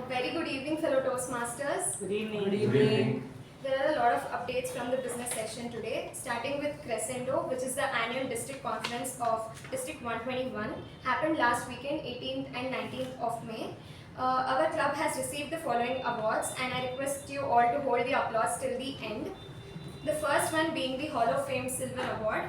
Very good evening, fellow Toastmasters. Good evening. Good evening. There are a lot of updates from the business session today, starting with Crescendo, which is the annual district conference of District 121, happened last weekend, 18th and 19th of May. Our club has received the following awards, and I request you all to hold the applause till the end. The first one being the Hall of Fame Silver Award,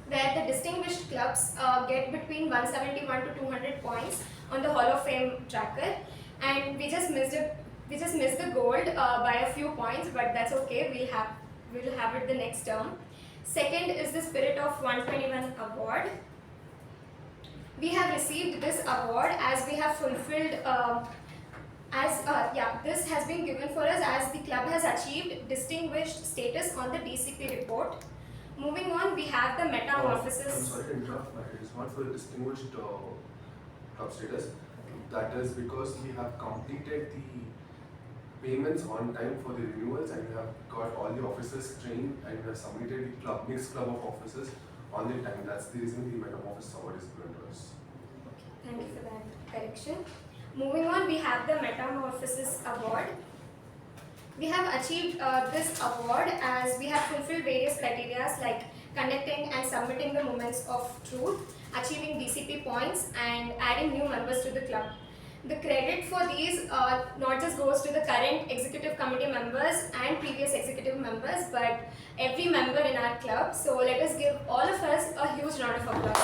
where the distinguished clubs get between 171 to 200 points on the Hall of Fame tracker, and we just missed the gold by a few points, but that's okay. We'll have it the next term. Second is the Spirit of 121 award. We have received this award as we have fulfilled. This has been given for us as the club has achieved distinguished status on the DCP report. Moving on, we have the metamorphosis. I'm sorry to interrupt, but it is not for the distinguished club status. That is because we have completed the payments on time for the renewals, and we have got all the officers trained, and we have submitted the mixed club of officers on the time. That's the reason the metamorphosis award is given to us. Thank you for that correction. Moving on, we have the Metamorphosis Award. We have achieved this award as we have fulfilled various criteria like conducting and submitting the moments of truth, achieving DCP points, and adding new members to the club. The credit for these not just goes to the current executive committee members and previous executive members, but every member in our club. So let us give all of us a huge round of applause.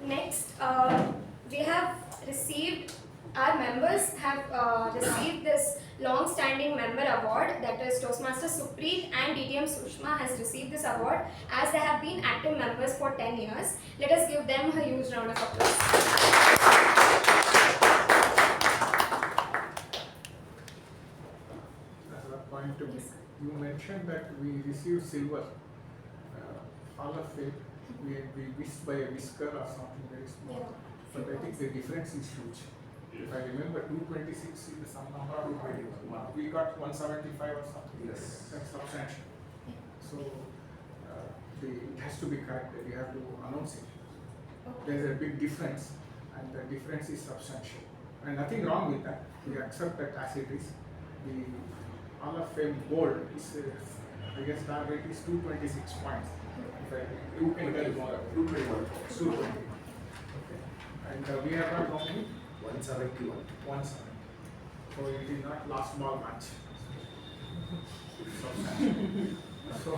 Next, our members have received this long-standing member award, that is Toastmasters Supreet and DDM Sushma has received this award as they have been active members for 10 years. Let us give them a huge round of applause. As a point to make, you mentioned that we received silver Hall of Fame. We missed by a whisker or something very small. Yeah. But I think the difference is huge. If I remember, 226 is some number, 221. We got 175 or something. Yes. That's substantial. So it has to be corrected. You have to announce it. There's a big difference, and the difference is substantial. And nothing wrong with that. We accept that as it is. The Hall of Fame gold is, I guess, target is 226 points. You can tell more. 221. 220. Okay. And we have got how many? 171. 170. So it is not last ball match. So,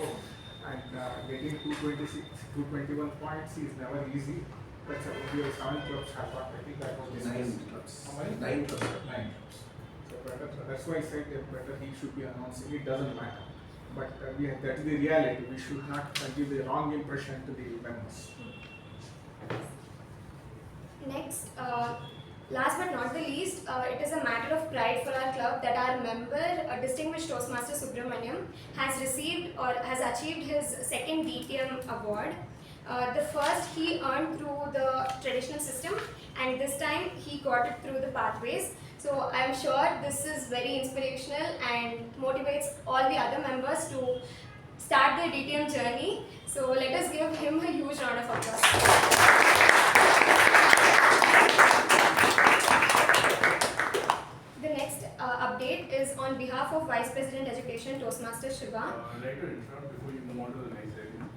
and getting 226, 221 points is never easy. That's only 7 clubs have got. I think that was 9 clubs. How many? 9 clubs. 9 clubs. So better, that's why I said that better he should be announcing. It doesn't matter. But that is the reality. We should not give the wrong impression to the members. Next, last but not the least, it is a matter of pride for our club that our member, distinguished Toastmaster Subramaniam, has received or has achieved his second DTM award. The first he earned through the traditional system, and this time he got it through the pathways. So I am sure this is very inspirational and motivates all the other members to start their DTM journey. So let us give him a huge round of applause. The next update is on behalf of Vice President Education Toastmaster Shiva. I'd like to interrupt before you move on to the next segment.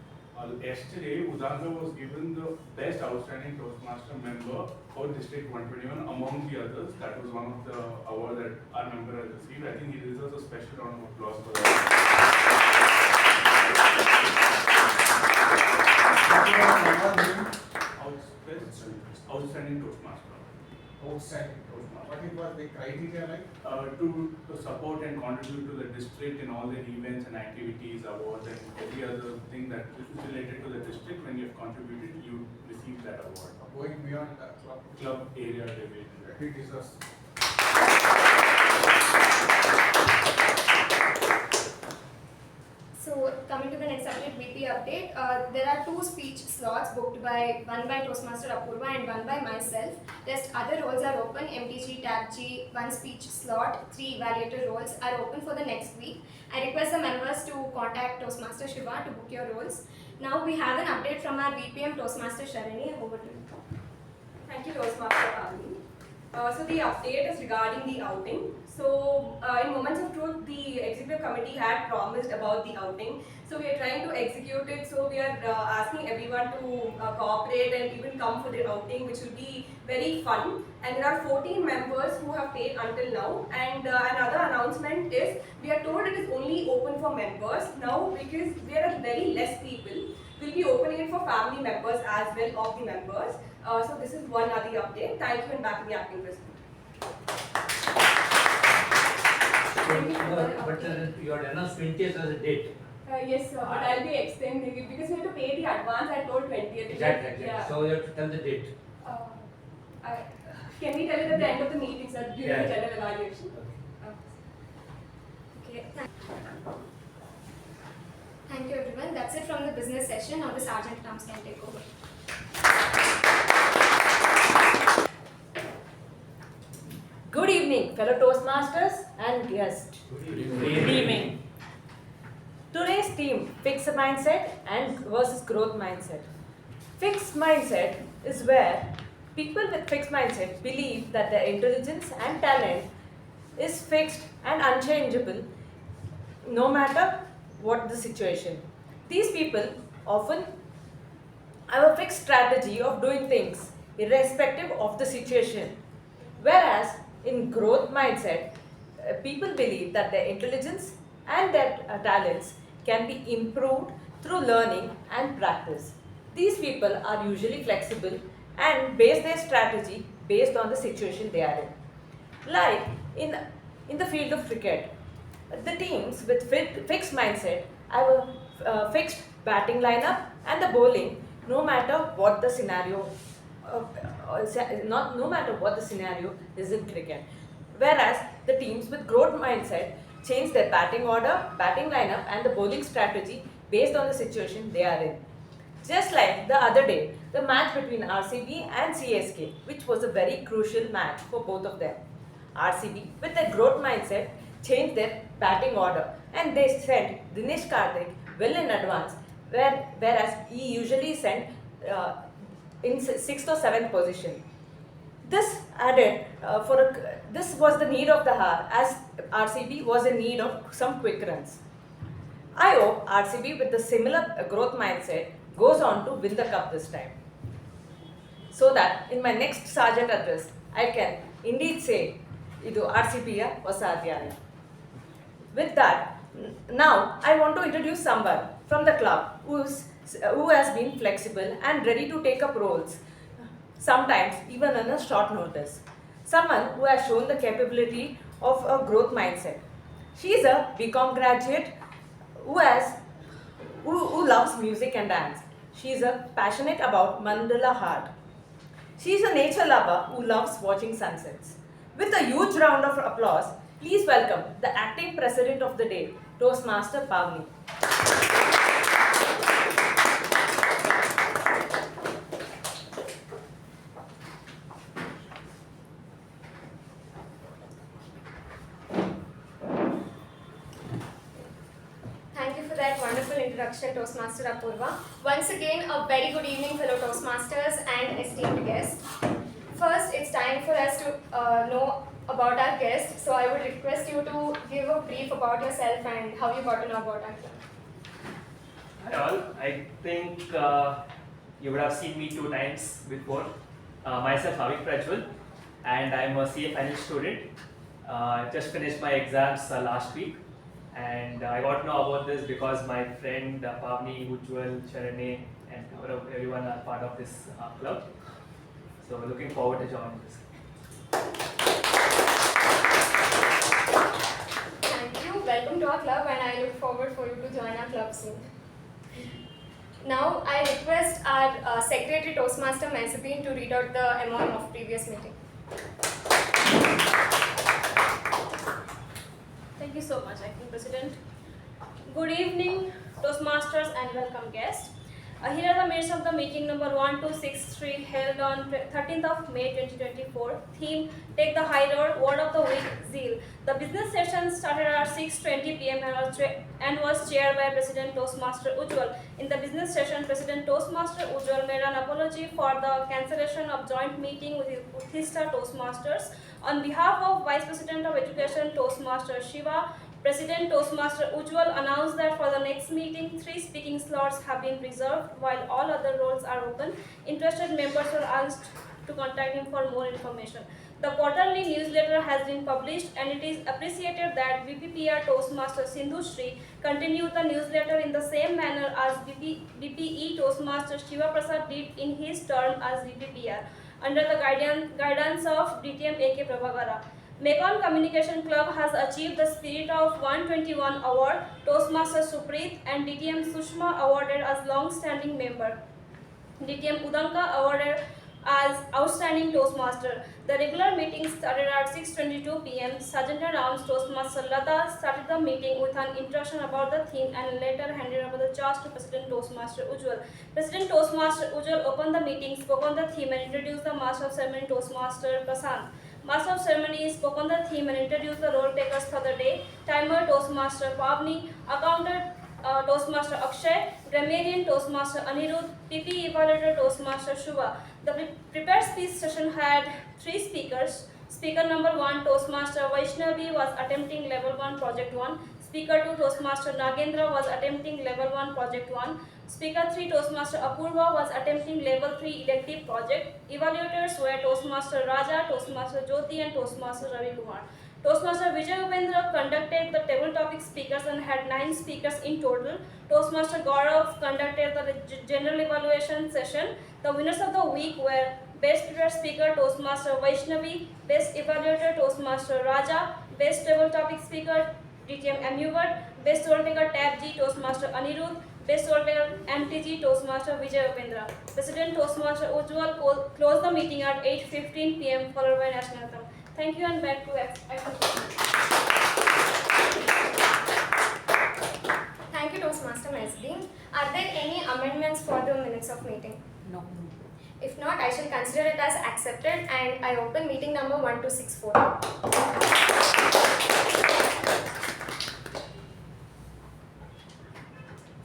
Yesterday, Udanka was given the Best Outstanding Toastmaster Member for District 121 among the others. That was one of the awards that our member has received. I think he deserves a special round of applause for that. Outstanding Toastmaster. Outstanding. What it was the criteria like? To support and contribute to the district in all their events and activities, awards, and every other thing that is related to the district. When you have contributed, you receive that award. Going beyond the Club area division. He deserves. So coming to the next update, VP update, there are 2 speech slots booked one by Toastmaster Apoorva and one by myself. Rest other roles are open. MTG, TAPG, 1 speech slot, 3 evaluator roles are open for the next week. I request the members to contact Toastmaster Shiva to book your roles. Now we have an update from our VPM Toastmaster Sharanye. Over to you. Thank you, Toastmaster Pavani. So the update is regarding the outing. So in Moments of Truth, the executive committee had promised about the outing. So we are trying to execute it. So we are asking everyone to cooperate and even come for the outing, which will be very fun. And there are 14 members who have paid until now. And another announcement is we are told it is only open for members now because there are very less people. We'll be opening it for family members as well of the members. So this is one other update. Thank you, and back to the acting president. But you had announced 20th as a date. Yes, sir, but I'll be extending it because we have to pay the advance. I told 20th. Exactly. Yeah. So you have to tell the date. Can we tell it at the end of the meeting, sir, during the general evaluation? Okay. Thank you everyone. That's it from the business session. Now the Sergeant Terms can take over. Good evening, fellow Toastmasters and guests. Good evening. Today's theme, fixed mindset and versus growth mindset. Fixed mindset is where people with fixed mindset believe that their intelligence and talent is fixed and unchangeable no matter what the situation. These people often have a fixed strategy of doing things irrespective of the situation. Whereas in growth mindset, people believe that their intelligence and their talents can be improved through learning and practice. These people are usually flexible and base their strategy based on the situation they are in. Like in the field of cricket, the teams with fixed mindset have a fixed batting lineup and the bowling no matter what the scenario no matter what the scenario is in cricket. Whereas the teams with growth mindset change their batting order, batting lineup and the bowling strategy based on the situation they are in. Just like the other day, the match between RCB and CSK, which was a very crucial match for both of them. RCB with their growth mindset changed their batting order and they sent Dinesh Karthik well in advance, whereas he usually sent in 6th or 7th position. This this was the need of the hour as RCB was in need of some quick runs. I hope RCB with the similar growth mindset goes on to win the cup this time. So that in my next Sergeant address, I can indeed say, Idu RCB Vasadhyaya. With that, now I want to introduce someone from the club who has been flexible and ready to take up roles, sometimes even on a short notice. Someone who has shown the capability of a growth mindset. She is a BCom graduate who loves music and dance. She is passionate about mandala art. She is a nature lover who loves watching sunsets. With a huge round of applause, please welcome the acting president of the day, Toastmaster Pavani. Thank you for that wonderful introduction, Toastmaster Apoorva. Once again, a very good evening, fellow Toastmasters and esteemed guests. First, it's time for us to know about our guest. So I would request you to give a brief about yourself and how you got to know about our club. Hi all, I think you would have seen me 2 times before. Myself, Avik Prajwal, and I'm a CA final student. Just finished my exams last week, and I got to know about this because my friend Pavani, Ujjwal, Sharanye, and Gaurav, everyone are part of this club. So looking forward to joining this. Thank you. Welcome to our club, and I look forward for you to join our club soon. Now, I request our Secretary Toastmaster Mehjabin to read out the MOM of previous meeting. Thank you so much, Acting President. Good evening, Toastmasters and welcome guests. Here are the minutes of the meeting number 1263 held on 13th of May 2024. Theme: Take the High Road. Word of the week: Zeal. The business session started at 6:20 p.m. and was chaired by President Toastmaster Ujjwal. In the business session, President Toastmaster Ujjwal made an apology for the cancellation of joint meeting with Uthista Toastmasters. On behalf of Vice President of Education Toastmaster Shiva, President Toastmaster Ujjwal announced that for the next meeting, 3 speaking slots have been reserved while all other roles are open. Interested members were asked to contact him for more information. The quarterly newsletter has been published and it is appreciated that VPPR Toastmaster Sindhushree continued the newsletter in the same manner as VPE Toastmaster Shiva Prasad did in his term as VPPR under the guidance of DTM K Prabhakara. Mekon Communication Club has achieved the Spirit of 121 award. Toastmaster Supreet and DTM Sushma awarded as long-standing member. DTM Udanka awarded as outstanding Toastmaster. The regular meeting started at 6:22 p.m. Sergeant announced Toastmaster Latha started the meeting with an introduction about the theme and later handed over the charge to President Toastmaster Ujjwal. President Toastmaster Ujjwal opened the meeting, spoke on the theme and introduced the Master of Ceremony Toastmaster Prasad. Master of Ceremonies spoke on the theme and introduced the role takers for the day. Timer Toastmaster Pavani, Accountant Toastmaster Akshay, Grammarian Toastmaster Anirudh, PP Evaluator Toastmaster Shubha. The prepared speech session had 3 speakers. Speaker number 1, Toastmaster Vaishnavi, was attempting level 1 project 1. Speaker 2, Toastmaster Nagendra, was attempting level 1 project 1. Speaker 3, Toastmaster Apoorva, was attempting level 3 elective project. Evaluators were Toastmaster Raja, Toastmaster Jyothi and Toastmaster Ravi Kumar. Toastmaster Vijay conducted the table topic speakers and had 9 speakers in total. Toastmaster Gaurav conducted the general evaluation session. The winners of the week were Best Prepared Speaker Toastmaster Vaishnavi, Best Evaluator Toastmaster Raja, Best Table Topic Speaker DTM U Bhat, Best Role Taker TAPG Toastmaster Anirudh, Best Role Taker MTG Toastmaster Vijay. President Toastmaster Ujjwal closed the meeting at 8:15 p.m. followed by National Anthem. Thank you and back to Akshay. Thank you, Toastmaster Mehjabin. Are there any amendments for the minutes of meeting? No. If not, I shall consider it as accepted and I open meeting number 1264.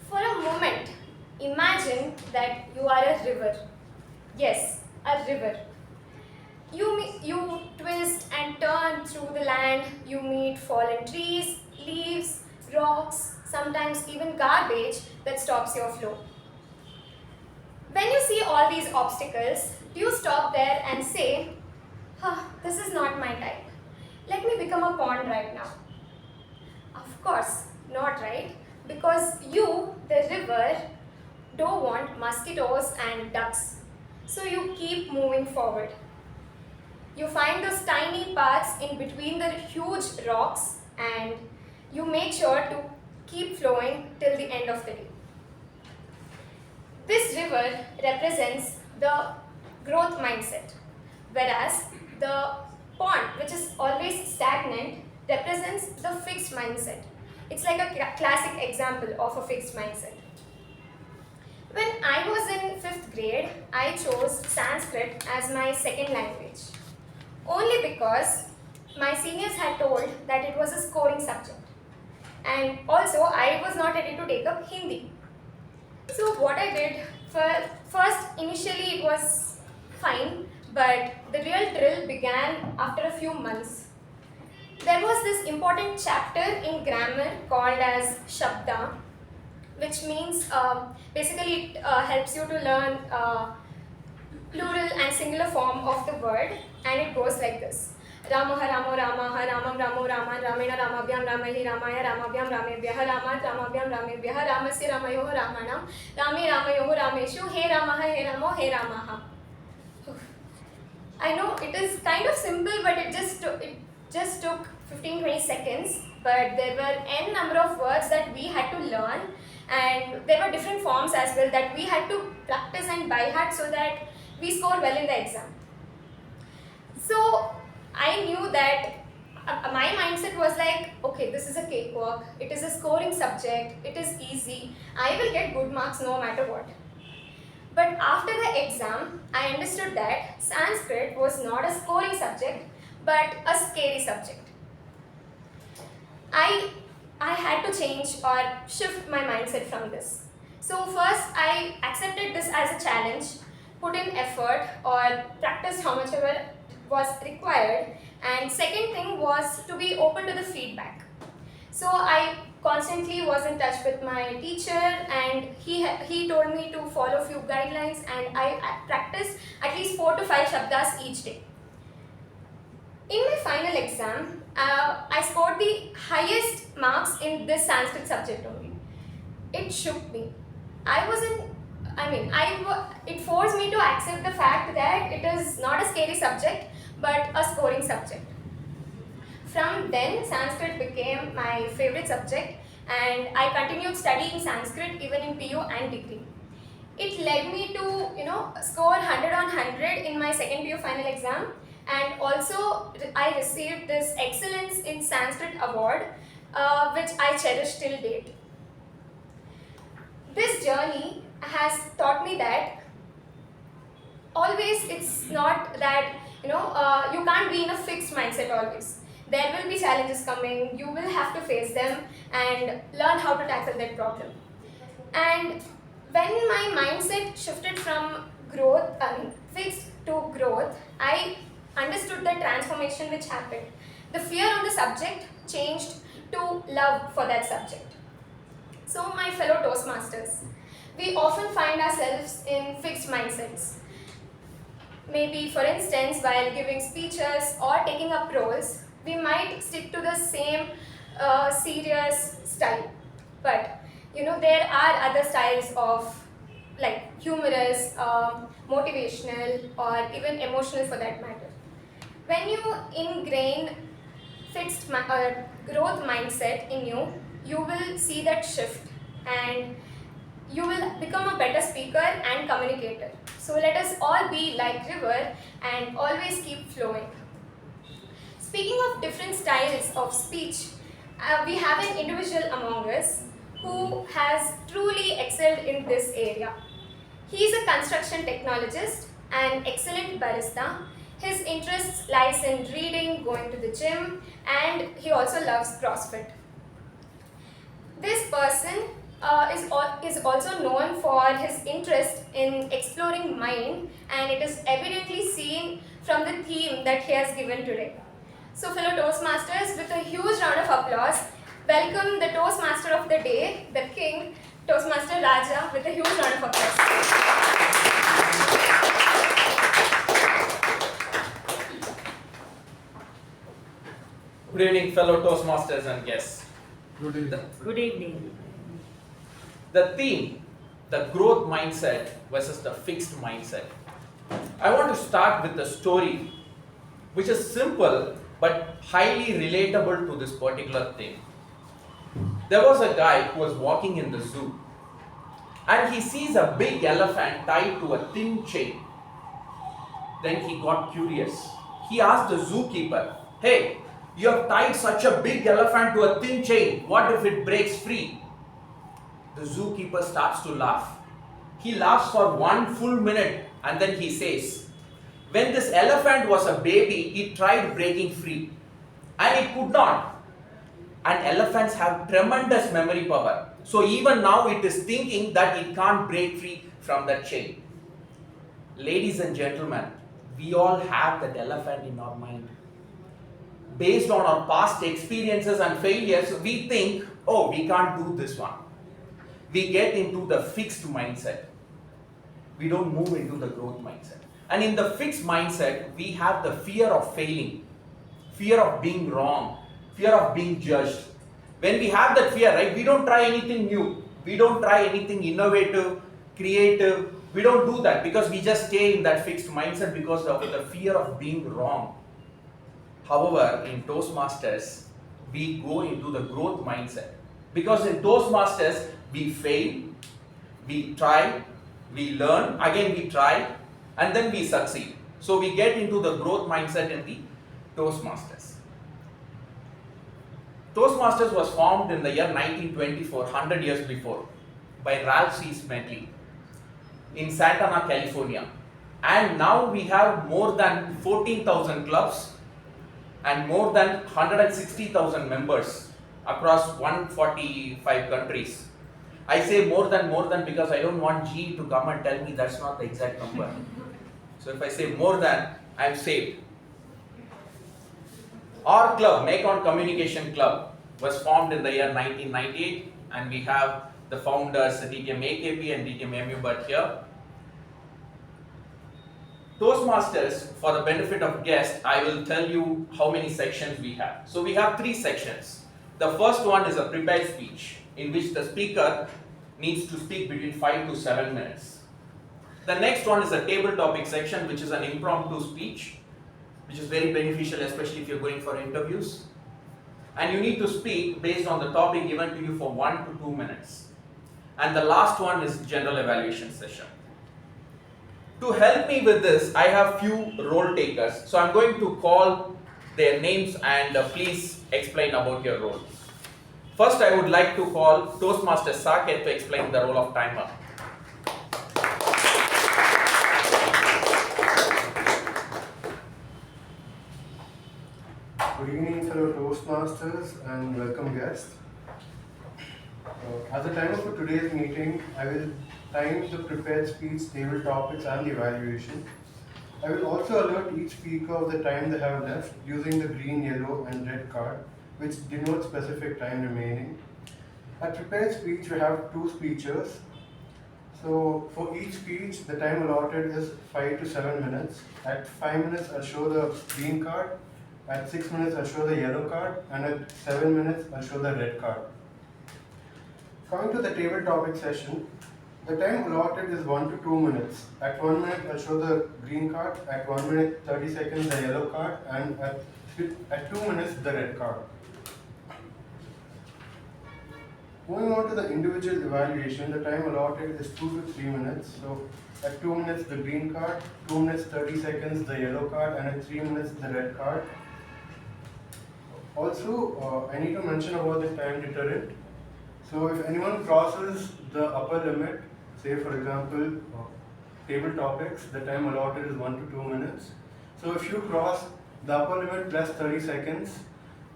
For a moment, imagine that you are a river. Yes, a river. You twist and turn through the land. You meet fallen trees, leaves, rocks, sometimes even garbage that stops your flow. When you see all these obstacles, do you stop there and say, this is not my type. Let me become a pond right now. Of course, not right. Because you, the river, don't want mosquitoes and ducks. So you keep moving forward. You find those tiny paths in between the huge rocks and you make sure to keep flowing till the end of the day. This river represents the growth mindset, whereas the pond, which is always stagnant, represents the fixed mindset. It's like a classic example of a fixed mindset. When I was in 5th grade, I chose Sanskrit as my second language. Only because my seniors had told that it was a scoring subject. And also, I was not ready to take up Hindi. So what I did, first initially it was fine, but the real drill began after a few months. There was this important chapter in grammar called as Shabda, which means basically it helps you to learn plural and singular form of the word, and it goes like this. Ramaha Ramo Ramaha Ramam Ramo Rama Ramena Ramabhyam Ramahi Ramaya Ramabhyam Ramebhyah Ramat Ramabhyam Ramebhyah Ramasya Ramayoh Ramanam Rame Ramayoh Rameshu He Ramaha He Ramo He Ramaha. I know it is kind of simple, but it just took 15-20 seconds, but there were n number of words that we had to learn, and there were different forms as well that we had to practice and by heart so that we score well in the exam. So I knew that my mindset was like, okay, this is a cakewalk, it is a scoring subject, it is easy, I will get good marks no matter what. But after the exam, I understood that Sanskrit was not a scoring subject, but a scary subject. I had to change or shift my mindset from this. So first, I accepted this as a challenge, put in effort or practiced how much ever was required. And second thing was to be open to the feedback. So I constantly was in touch with my teacher, and he told me to follow few guidelines, and I practiced at least 4 to 5 shabdas each day. In my final exam, I scored the highest marks in this Sanskrit subject only. It shook me. It forced me to accept the fact that it is not a scary subject, but a scoring subject. From then, Sanskrit became my favorite subject, and I continued studying Sanskrit even in PU and degree. It led me to, score 100 on 100 in my second PU final exam, and also I received this Excellence in Sanskrit award, which I cherish till date. This journey has taught me that always it's not that you can't be in a fixed mindset always. There will be challenges coming, you will have to face them and learn how to tackle that problem. And when my mindset shifted from fixed to growth, I understood the transformation which happened. The fear on the subject changed to love for that subject. So my fellow Toastmasters, we often find ourselves in fixed mindsets. Maybe for instance, while giving speeches or taking up roles, we might stick to the same serious style. But there are other styles of like humorous, motivational, or even emotional for that matter. When you ingrain growth mindset in you, you will see that shift and you will become a better speaker and communicator. So let us all be like river and always keep flowing. Speaking of different styles of speech, we have an individual among us who has truly excelled in this area. He is a construction technologist, an excellent barista. His interests lies in reading, going to the gym, and he also loves CrossFit. This person is also known for his interest in exploring mind, and it is evidently seen from the theme that he has given today. So fellow Toastmasters, with a huge round of applause, welcome the Toastmaster of the day, the King, Toastmaster Raja, with a huge round of applause. Good evening, fellow Toastmasters and guests. Good evening. Good evening. The theme, the growth mindset versus the fixed mindset. I want to start with a story which is simple but highly relatable to this particular thing. There was a guy who was walking in the zoo and he sees a big elephant tied to a thin chain. Then he got curious. He asked the zookeeper, "Hey, you have tied such a big elephant to a thin chain. What if it breaks free?" The zookeeper starts to laugh. He laughs for 1 full minute and then he says, "When this elephant was a baby, it tried breaking free and it could not. And elephants have tremendous memory power. So even now it is thinking that it can't break free from that chain." Ladies and gentlemen, we all have that elephant in our mind. Based on our past experiences and failures, we think, oh, we can't do this one. We get into the fixed mindset. We don't move into the growth mindset. And in the fixed mindset, we have the fear of failing, fear of being wrong, fear of being judged. When we have that fear, right, we don't try anything new. We don't try anything innovative, creative. We don't do that because we just stay in that fixed mindset because of the fear of being wrong. However, in Toastmasters, we go into the growth mindset. Because in Toastmasters, we fail, we try, we learn, again we try, and then we succeed. So we get into the growth mindset in the Toastmasters. Toastmasters was formed in the year 1924, 100 years before, by Ralph C. Smedley in Santa Ana, California. And now we have more than 14,000 clubs and more than 160,000 members across 145 countries. I say more than because I don't want G to come and tell me that's not the exact number. So if I say more than, I'm saved. Our club, Macon Communication Club, was formed in the year 1998, and we have the founders DTM AKP and DTM U Bhat here. Toastmasters, for the benefit of guests, I will tell you how many sections we have. So we have 3 sections. The first one is a prepared speech, in which the speaker needs to speak between 5 to 7 minutes. The next one is a table topic section, which is an impromptu speech, which is very beneficial, especially if you're going for interviews. And you need to speak based on the topic given to you for 1 to 2 minutes. And the last one is general evaluation session. To help me with this, I have few role takers. So I'm going to call their names and please explain about your role. First, I would like to call Toastmaster Saketh to explain the role of timer. Good evening, fellow Toastmasters and welcome guests. As a timer for today's meeting, I will time the prepared speech, table topics and the evaluation. I will also alert each speaker of the time they have left using the green, yellow and red card, which denotes specific time remaining. At prepared speech, we have 2 speechers. So for each speech, the time allotted is 5 to 7 minutes. At 5 minutes, I'll show the green card. At 6 minutes, I'll show the yellow card. And at 7 minutes, I'll show the red card. Coming to the table topic session, the time allotted is 1 to 2 minutes. At 1 minute, I'll show the green card. At 1 minute, 30 seconds, the yellow card. And at 2 minutes, the red card. Moving on to the individual evaluation, the time allotted is 2 to 3 minutes. So at 2 minutes, the green card. 2 minutes, 30 seconds, the yellow card. And at 3 minutes, the red card. Also, I need to mention about the time deterrent. So if anyone crosses the upper limit, say for example, table topics, the time allotted is 1 to 2 minutes. So if you cross the upper limit plus 30 seconds,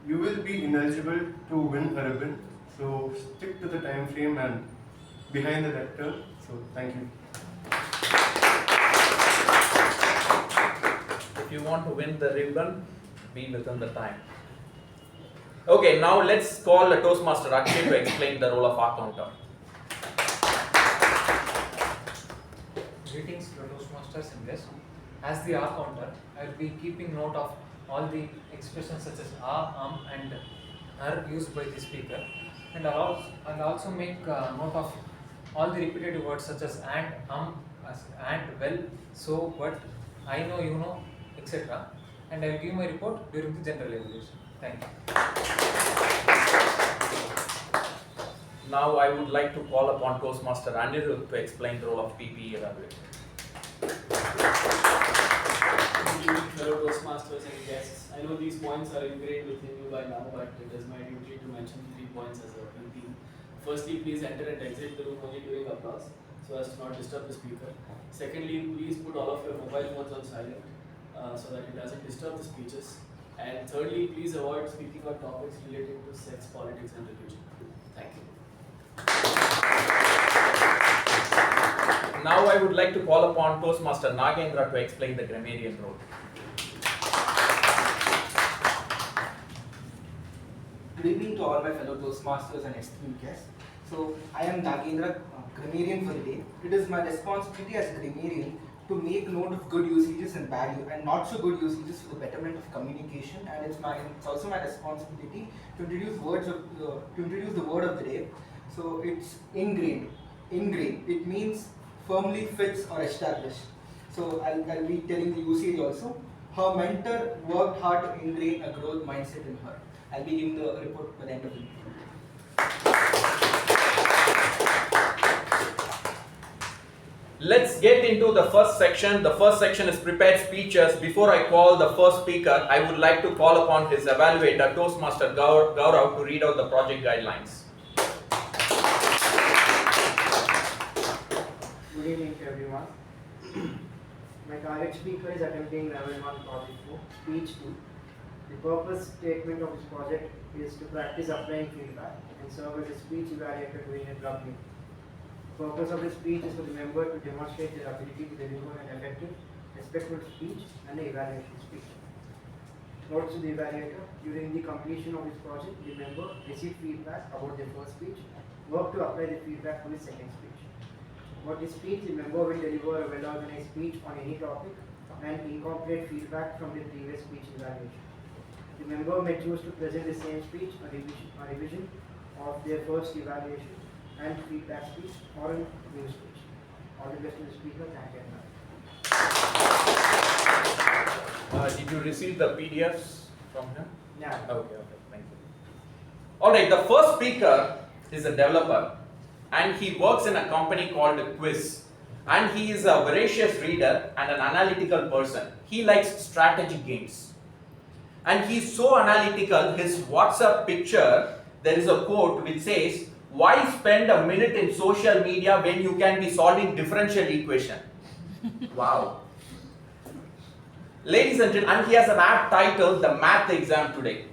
you will be ineligible to win a ribbon. So stick to the time frame and behind the lectern. So thank you. If you want to win the ribbon, be within the time. Okay, now let's call the Toastmaster Akshay to explain the role of our counter. Greetings to Toastmasters and guests. As the R counter, I will be keeping note of all the expressions such as and are used by the speaker. And I'll also make note of all the repetitive words such as and, and, well, so, but, I know, you know, etc. And I will give my report during the general evaluation. Thank you. Now I would like to call upon Toastmaster Anirudh to explain the role of PPE evaluator. Good evening, fellow Toastmasters and guests. I know these points are ingrained within you by now, but it is my duty to mention 3 points as a PP. Firstly, please enter and exit the room only during applause, so as to not disturb the speaker. Secondly, please put all of your mobile phones on silent, so that it doesn't disturb the speeches. And thirdly, please avoid speaking on topics relating to sex, politics and religion. Thank you. Now I would like to call upon Toastmaster Nagendra to explain the grammarian role. Good evening to all my fellow Toastmasters and esteemed guests. So I am Nagendra, grammarian for the day. It is my responsibility as a grammarian to make note of good usages and not so good usages for the betterment of communication, and it's also my responsibility to introduce the word of the day. So it's ingrained. Ingrained. It means firmly fixed or established. So I'll be telling the usage also. Her mentor worked hard to ingrain a growth mindset in her. I'll be giving the report by the end of the meeting. let's get into the first section. The first section is prepared speeches. Before I call the first speaker, I would like to call upon his evaluator, Toastmaster Gaurav, to read out the project guidelines. Good evening to everyone. My target speaker is attempting level 1 project 4, speech 2. The purpose statement of this project is to practice applying feedback and serve as a speech evaluator during a club meeting. The purpose of the speech is for the member to demonstrate their ability to deliver an effective, respectful speech and an evaluation speech. Notes to the evaluator: during the completion of this project, the member received feedback about their first speech, work to apply the feedback for the second speech. For this speech, the member will deliver a well-organized speech on any topic and incorporate feedback from the previous speech evaluation. The member may choose to present the same speech, a revision of their first evaluation and feedback speech, or a new speech. All the best to the speaker. Thank you very much. Did you receive the PDFs from him? Yeah. Okay, thank you. Alright, the first speaker is a developer and he works in a company called Quiz. And he is a voracious reader and an analytical person. He likes strategy games. And he's so analytical, his WhatsApp picture, there is a quote which says, "Why spend a minute in social media when you can be solving differential equation?" Wow. Ladies and gentlemen, and he has an app titled The Math Exam Today.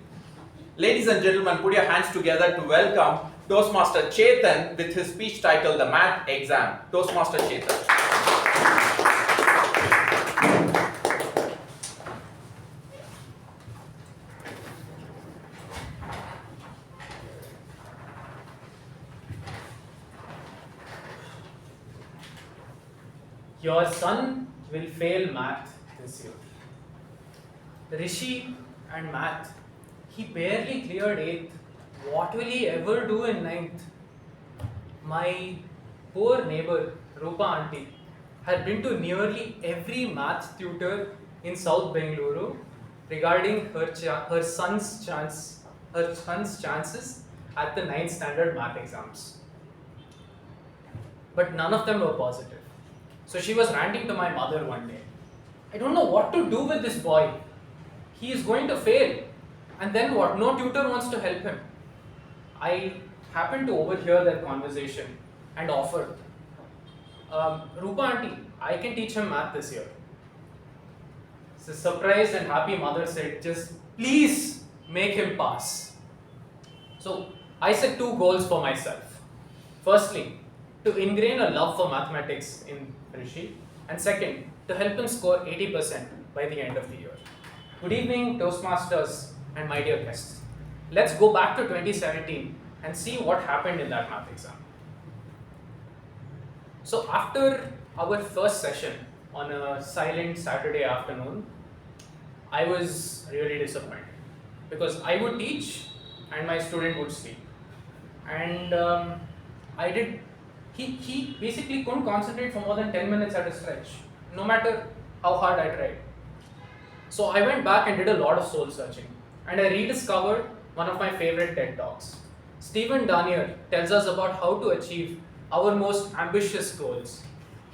Ladies and gentlemen, put your hands together to welcome Toastmaster Chetan with his speech titled The Math Exam. Toastmaster Chetan. Your son will fail math this year. Rishi and math, he barely cleared 8th. What will he ever do in 9th? My poor neighbor, Rupa auntie, had been to nearly every math tutor in South Bengaluru regarding her son's chances at the 9th standard math exams. But none of them were positive. So she was ranting to my mother one day. "I don't know what to do with this boy. He is going to fail. And then what? No tutor wants to help him." I happened to overhear their conversation and offered, "Rupa auntie, I can teach him math this year." The surprised and happy mother said, "Just please make him pass." So I set 2 goals for myself. Firstly, to ingrain a love for mathematics in Rishi, and second, to help him score 80% by the end of the year. Good evening, Toastmasters and my dear guests. Let's go back to 2017 and see what happened in that math exam. So after our first session on a silent Saturday afternoon, I was really disappointed because I would teach and my student would sleep. And he basically couldn't concentrate for more than 10 minutes at a stretch, no matter how hard I tried. So I went back and did a lot of soul searching, and I rediscovered one of my favorite TED Talks. Stephen Danier tells us about how to achieve our most ambitious goals.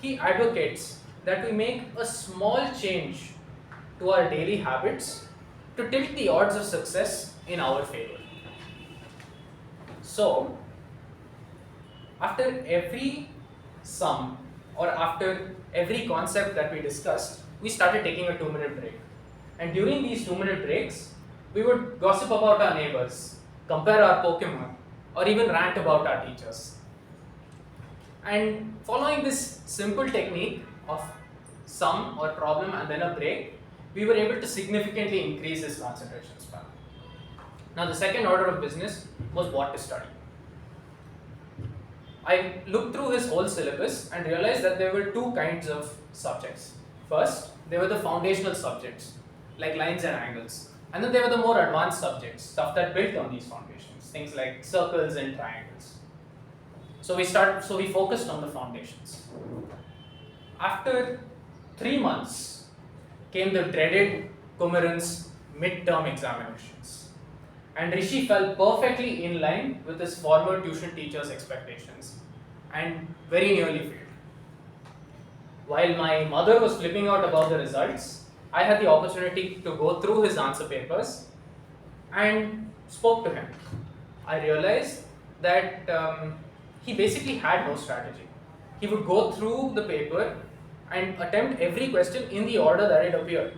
He advocates that we make a small change to our daily habits to tilt the odds of success in our favor. So, after every sum or after every concept that we discussed, we started taking a 2-minute break. And during these 2-minute breaks, we would gossip about our neighbors, compare our Pokemon, or even rant about our teachers. And following this simple technique of sum or problem and then a break, we were able to significantly increase this concentration span. Now the second order of business was what to study. I looked through his whole syllabus and realized that there were 2 kinds of subjects. First, there were the foundational subjects, like lines and angles. And then there were the more advanced subjects, stuff that built on these foundations, things like circles and triangles. So we focused on the foundations. After 3 months came the dreaded Kumaran's midterm examinations. And Rishi fell perfectly in line with his former tuition teacher's expectations and very nearly failed. While my mother was flipping out about the results, I had the opportunity to go through his answer papers and spoke to him. I realized that he basically had no strategy. He would go through the paper and attempt every question in the order that it appeared.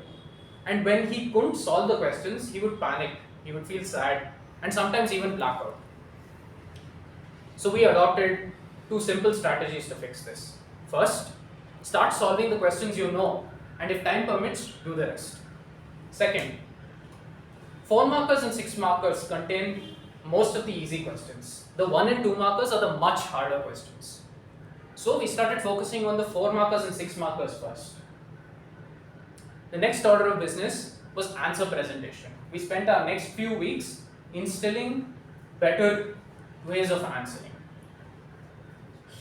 And when he couldn't solve the questions, he would panic, he would feel sad, and sometimes even black out. So we adopted two simple strategies to fix this. First, start solving the questions you know, and if time permits, do the rest. Second, 4 markers and 6 markers contain most of the easy questions. The 1 and 2 markers are the much harder questions. So we started focusing on the 4 markers and 6 markers first. The next order of business was answer presentation. We spent our next few weeks instilling better ways of answering.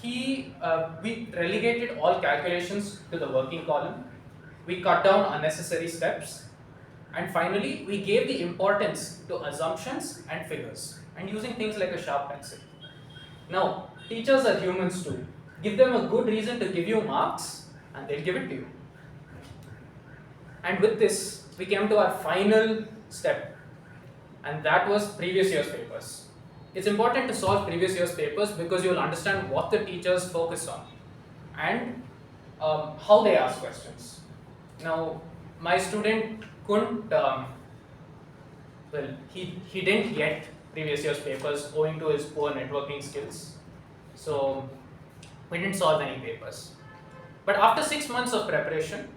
We relegated all calculations to the working column. We cut down unnecessary steps. And finally, we gave the importance to assumptions and figures and using things like a sharp pencil. Now, teachers are humans too. Give them a good reason to give you marks and they'll give it to you. And with this, we came to our final step, and that was previous year's papers. It's important to solve previous year's papers because you'll understand what the teachers focus on and how they ask questions. Now, my student couldn't, he didn't get previous year's papers owing to his poor networking skills. So, we didn't solve any papers. But after 6 months of preparation,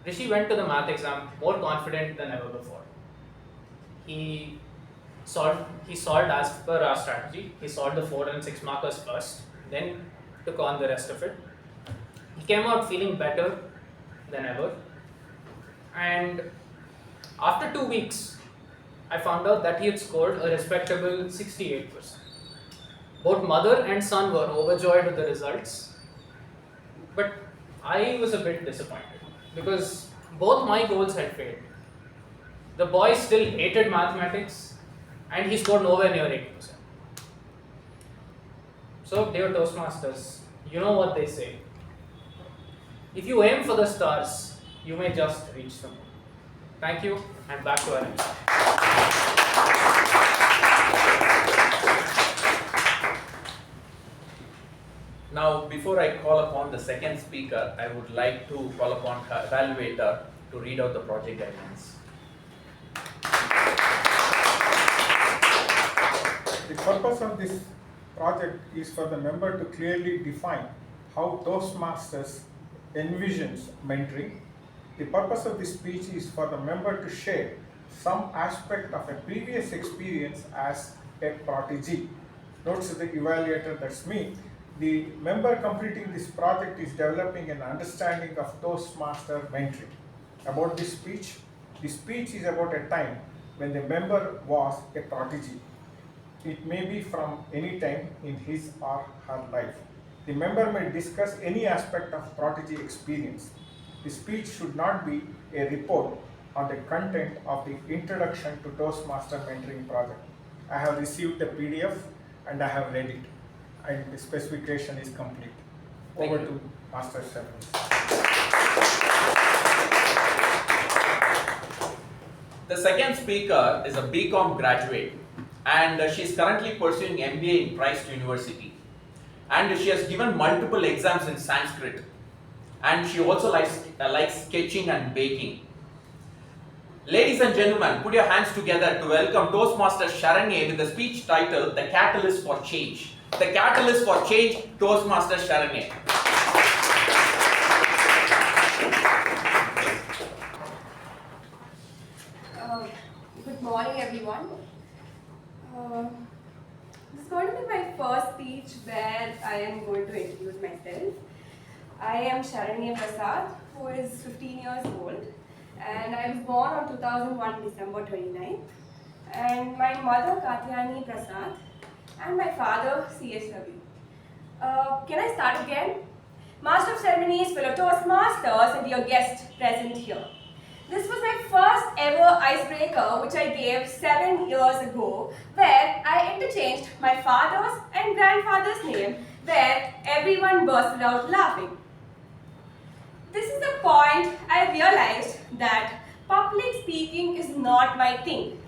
Rishi went to the math exam more confident than ever before. He solved as per our strategy. He solved the 4 and 6 markers first, then took on the rest of it. He came out feeling better than ever. And after 2 weeks, I found out that he had scored a respectable 68%. Both mother and son were overjoyed with the results, but I was a bit disappointed because both my goals had failed. The boy still hated mathematics and he scored nowhere near 80%. So, dear Toastmasters, you know what they say. If you aim for the stars, you may just reach them. Thank you, and back to our MC. Now, before I call upon the second speaker, I would like to call upon our evaluator to read out the project guidelines. The purpose of this project is for the member to clearly define how Toastmasters envisions mentoring. The purpose of this speech is for the member to share some aspect of a previous experience as a prodigy. Notes the evaluator, that's me. The member completing this project is developing an understanding of Toastmaster mentoring. About this speech, the speech is about a time when the member was a prodigy. It may be from any time in his or her life. The member may discuss any aspect of prodigy experience. The speech should not be a report on the content of the Introduction to Toastmaster Mentoring Project. I have received the PDF and I have read it, and the specification is complete. Over to Master Sharanye. The second speaker is a BCom graduate, and she is currently pursuing MBA in Christ University. And she has given multiple exams in Sanskrit. And she also likes sketching and baking. Ladies and gentlemen, put your hands together to welcome Toastmaster Sharanye with the speech titled The Catalyst for Change. The Catalyst for Change, Toastmaster Sharanye. Good morning, everyone. This is going to be my first speech where I am going to introduce myself. I am Sharanye Prasad, who is 15 years old, and I was born on 2001 December 29th. And my mother Katyani Prasad, and my father C.S. Ravi. Can I start again? Master of Ceremonies, fellow Toastmasters, and dear guests present here. This was my first ever icebreaker, which I gave 7 years ago, where I interchanged my father's and grandfather's name, where everyone bursted out laughing. This is the point I realized that public speaking is not my thing.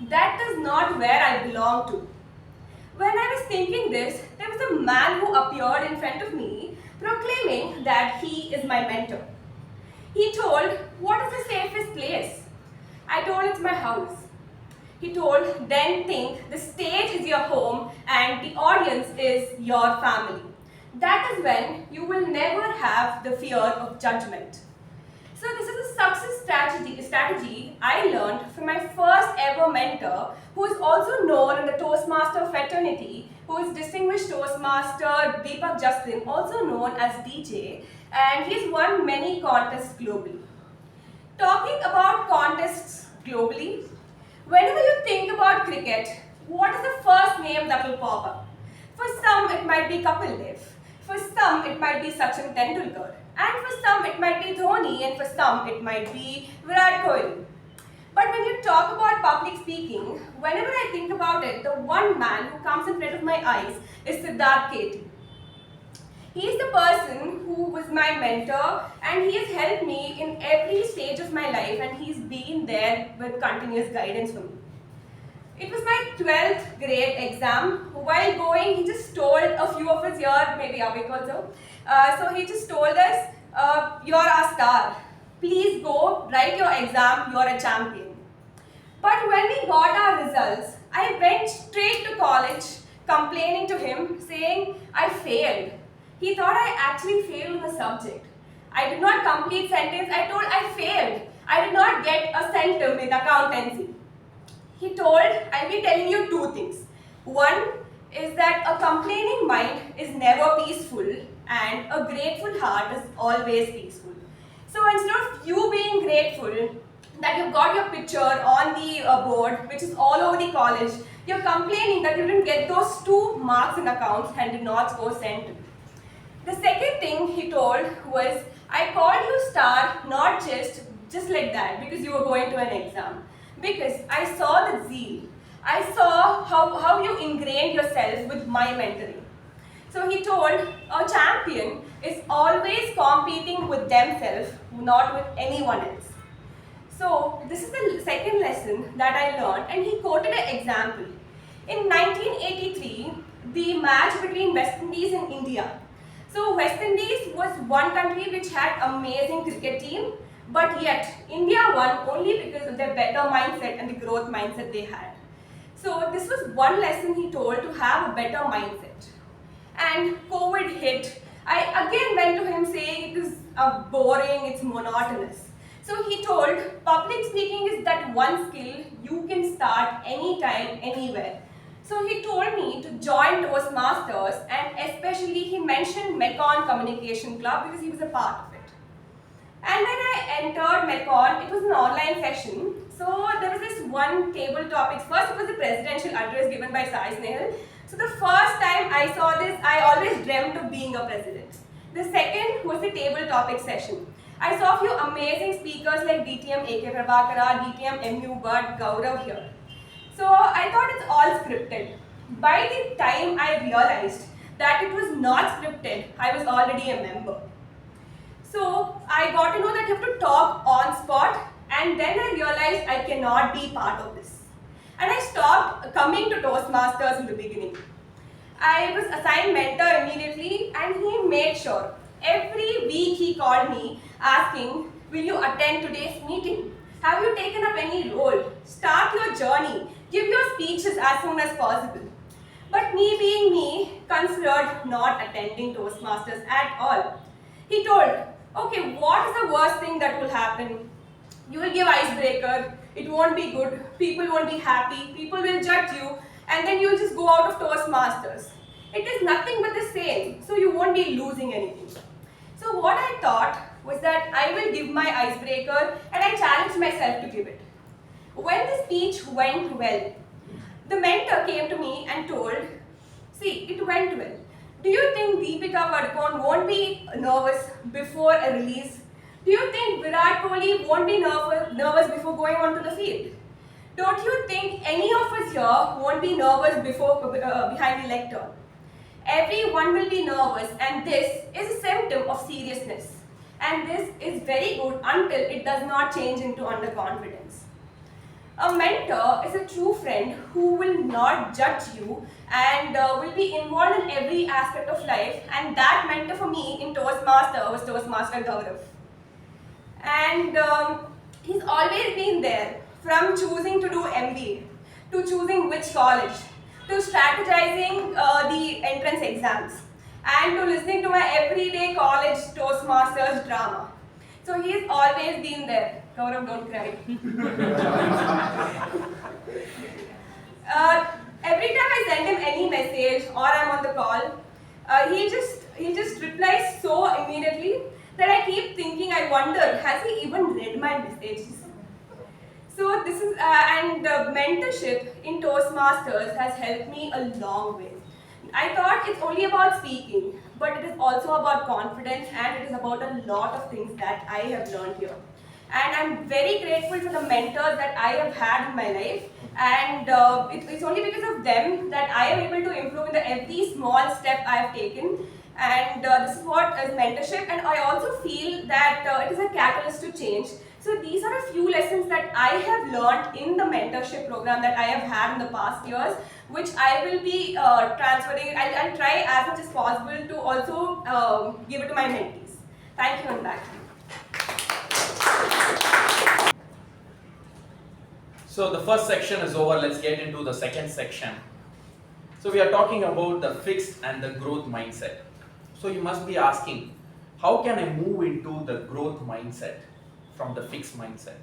That is not where I belong to. When I was thinking this, there was a man who appeared in front of me proclaiming that he is my mentor. He told, "What is the safest place?" I told, "It's my house." He told, "Then think the stage is your home and the audience is your family. That is when you will never have the fear of judgment." So this is a success strategy I learned from my first ever mentor, who is also known in the Toastmaster fraternity, who is Distinguished Toastmaster Deepak Justin, also known as DJ, and he's won many contests globally. Talking about contests globally, whenever you think about cricket, what is the first name that will pop up? For some, it might be Kapil Dev. For some, it might be Sachin Tendulkar. And for some, it might be Dhoni. And for some, it might be Virat Kohli. But when you talk about public speaking, whenever I think about it, the one man who comes in front of my eyes is Saketh. He is the person who was my mentor, and he has helped me in every stage of my life, and he's been there with continuous guidance for me. It was my 12th grade exam. While going, he just told a few of us here, maybe Avik also, so he just told us, "You're our star. Please go, write your exam, you're a champion." But when we got our results, I went straight to college complaining to him, saying I failed. He thought I actually failed in the subject. I did not complete sentence. I told I failed. I did not get a centum in accountancy. He told, "I'll be telling you two things. One is that a complaining mind is never peaceful and a grateful heart is always peaceful." So instead of you being grateful that you've got your picture on the board, which is all over the college, you're complaining that you didn't get those 2 marks in accounts and did not score centum. The second thing he told was, "I called you star not just like that because you were going to an exam. Because I saw the zeal. I saw how you ingrained yourself with my mentoring." So he told, a champion is always competing with themselves, not with anyone else. So this is the second lesson that I learned, and he quoted an example. In 1983, the match between West Indies and India. So West Indies was one country which had amazing cricket team, but yet India won only because of their better mindset and the growth mindset they had. So this was one lesson he told, to have a better mindset. And COVID hit. I again went to him saying it is boring, it's monotonous. So he told, public speaking is that one skill you can start anytime, anywhere. So he told me to join Toastmasters, and especially he mentioned Mekon Communication Club because he was a part of it. And when I entered Mekon, it was an online session. So there was this one table topics. First, it was the presidential address given by Sai Snehal. So the first time I saw this, I always dreamt of being a president. The second was the table topic session. I saw a few amazing speakers like DTM K Prabhakara, DTM U Bhat, Gaurav here. So I thought it's all scripted. By the time I realized that it was not scripted, I was already a member. So I got to know that you have to talk on spot, and then I realized I cannot be part of this. And I stopped coming to Toastmasters in the beginning. I was assigned mentor immediately, and he made sure. Every week he called me asking, "Will you attend today's meeting? Have you taken up any role? Start your journey. Give your speeches as soon as possible." But me being me, considered not attending Toastmasters at all. He told, "Okay, what is the worst thing that will happen? You will give icebreaker, it won't be good, people won't be happy, people will judge you, and then you'll just go out of Toastmasters. It is nothing but the same, so you won't be losing anything." So what I thought was that I will give my icebreaker, and I challenged myself to give it. When the speech went well, the mentor came to me and told, "See, it went well. Do you think Deepika Padukone won't be nervous before a release? Do you think Virat Kohli won't be nervous before going onto the field? Don't you think any of us here won't be nervous behind the lectern? Everyone will be nervous, and this is a symptom of seriousness. and this is very good until it does not change into underconfidence. A mentor is a true friend who will not judge you and will be involved in every aspect of life, and that mentor for me in Toastmaster was Toastmaster Gaurav. And he's always been there, from choosing to do MBA, to choosing which college, to strategizing the entrance exams, and to listening to my everyday college Toastmasters drama. So he's always been there. Gaurav, don't cry. Every time I send him any message or I'm on the call, he'll just reply so immediately that I keep thinking, I wonder, has he even read my messages? So this is, mentorship in Toastmasters has helped me a long way. I thought it's only about speaking, but it is also about confidence, and it is about a lot of things that I have learned here. And I'm very grateful for the mentors that I have had in my life, and it's only because of them that I am able to improve in every small step I have taken. And this is what is mentorship, and I also feel that it is a catalyst to change. So these are a few lessons that I have learned in the mentorship program that I have had in the past years, which I will be transferring. I'll try as much as possible to also give it to my mentees. Thank you, and back to you. So the first section is over. Let's get into the second section. So we are talking about the fixed and the growth mindset. So you must be asking, how can I move into the growth mindset from the fixed mindset?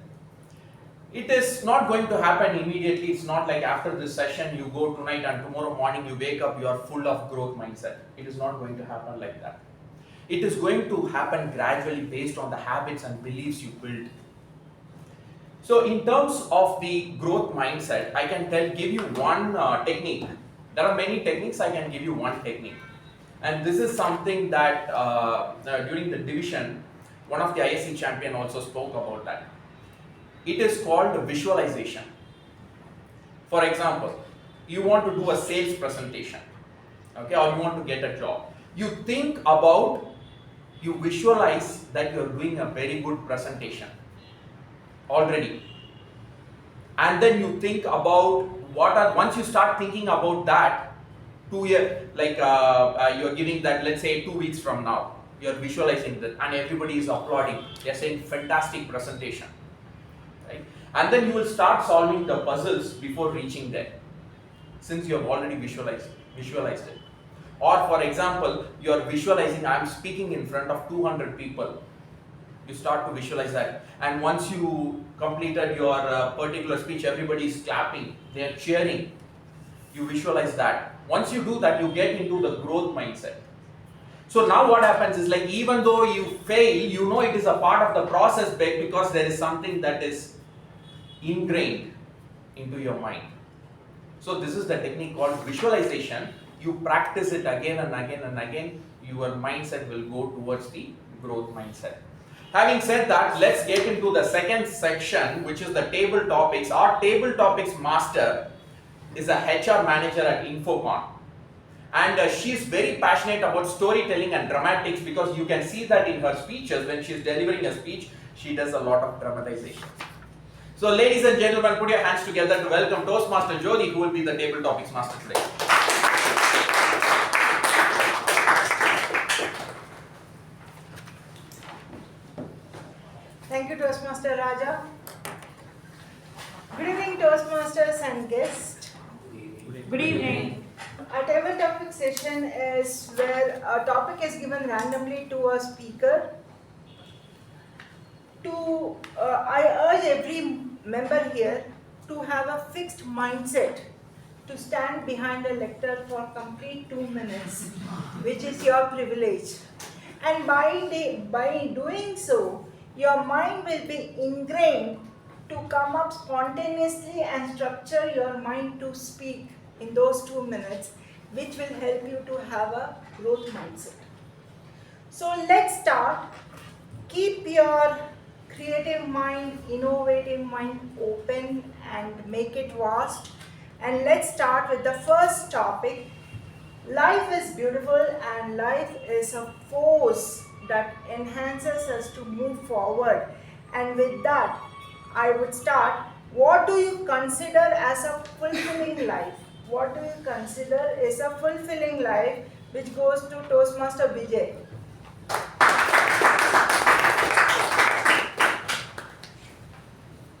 It is not going to happen immediately. It's not like after this session you go tonight and tomorrow morning you wake up, you are full of growth mindset. It is not going to happen like that. It is going to happen gradually based on the habits and beliefs you build. So in terms of the growth mindset, I can give you one technique. There are many techniques, I can give you one technique. And this is something that during the division, one of the ISC champion also spoke about that. It is called visualization. For example, you want to do a sales presentation, okay, or you want to get a job. You think about, you visualize that you are doing a very good presentation already. And then you think about once you start thinking about that, 2 years, like you're giving that, let's say 2 weeks from now, you're visualizing that and everybody is applauding. They're saying fantastic presentation, right? And then you will start solving the puzzles before reaching there, since you have already visualized it. Or for example, you're visualizing, I'm speaking in front of 200 people. You start to visualize that. And once you completed your particular speech, everybody is clapping, they are cheering. You visualize that. Once you do that, you get into the growth mindset. So now what happens is, like, even though you fail, you know it is a part of the process because there is something that is ingrained into your mind. So this is the technique called visualization. You practice it again and again and again, your mindset will go towards the growth mindset. Having said that, let's get into the second section, which is the table topics. Our table topics master is a HR manager at Infocon. And she's very passionate about storytelling and dramatics, because you can see that in her speeches. When she's delivering a speech, she does a lot of dramatization. So ladies and gentlemen, put your hands together to welcome Toastmaster Jyothi, who will be the table topics master today. Thank you, Toastmaster Raja. Good evening, Toastmasters and guests. Good evening. Our table topic session is where a topic is given randomly to a speaker. I urge every member here to have a fixed mindset to stand behind a lectern for complete 2 minutes, which is your privilege. And by doing so, your mind will be ingrained to come up spontaneously and structure your mind to speak in those 2 minutes, which will help you to have a growth mindset. So let's start. Keep your creative mind, innovative mind open and make it vast. And let's start with the first topic. Life is beautiful and life is a force that enhances us to move forward. And with that, I would start. What do you consider as a fulfilling life? What do you consider is a fulfilling life, which goes to Toastmaster Vijay?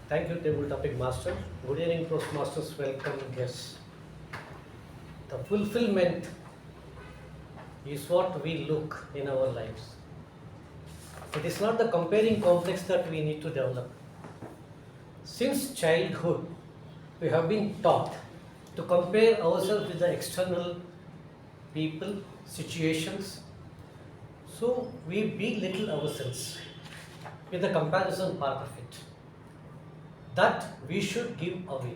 Thank you, table topic master. Good evening, Toastmasters. Welcome guests. The fulfillment is what we look in our lives. It is not the comparing complex that we need to develop. Since childhood, we have been taught to compare ourselves with the external people, situations. So we belittle ourselves with the comparison part of it. That we should give away,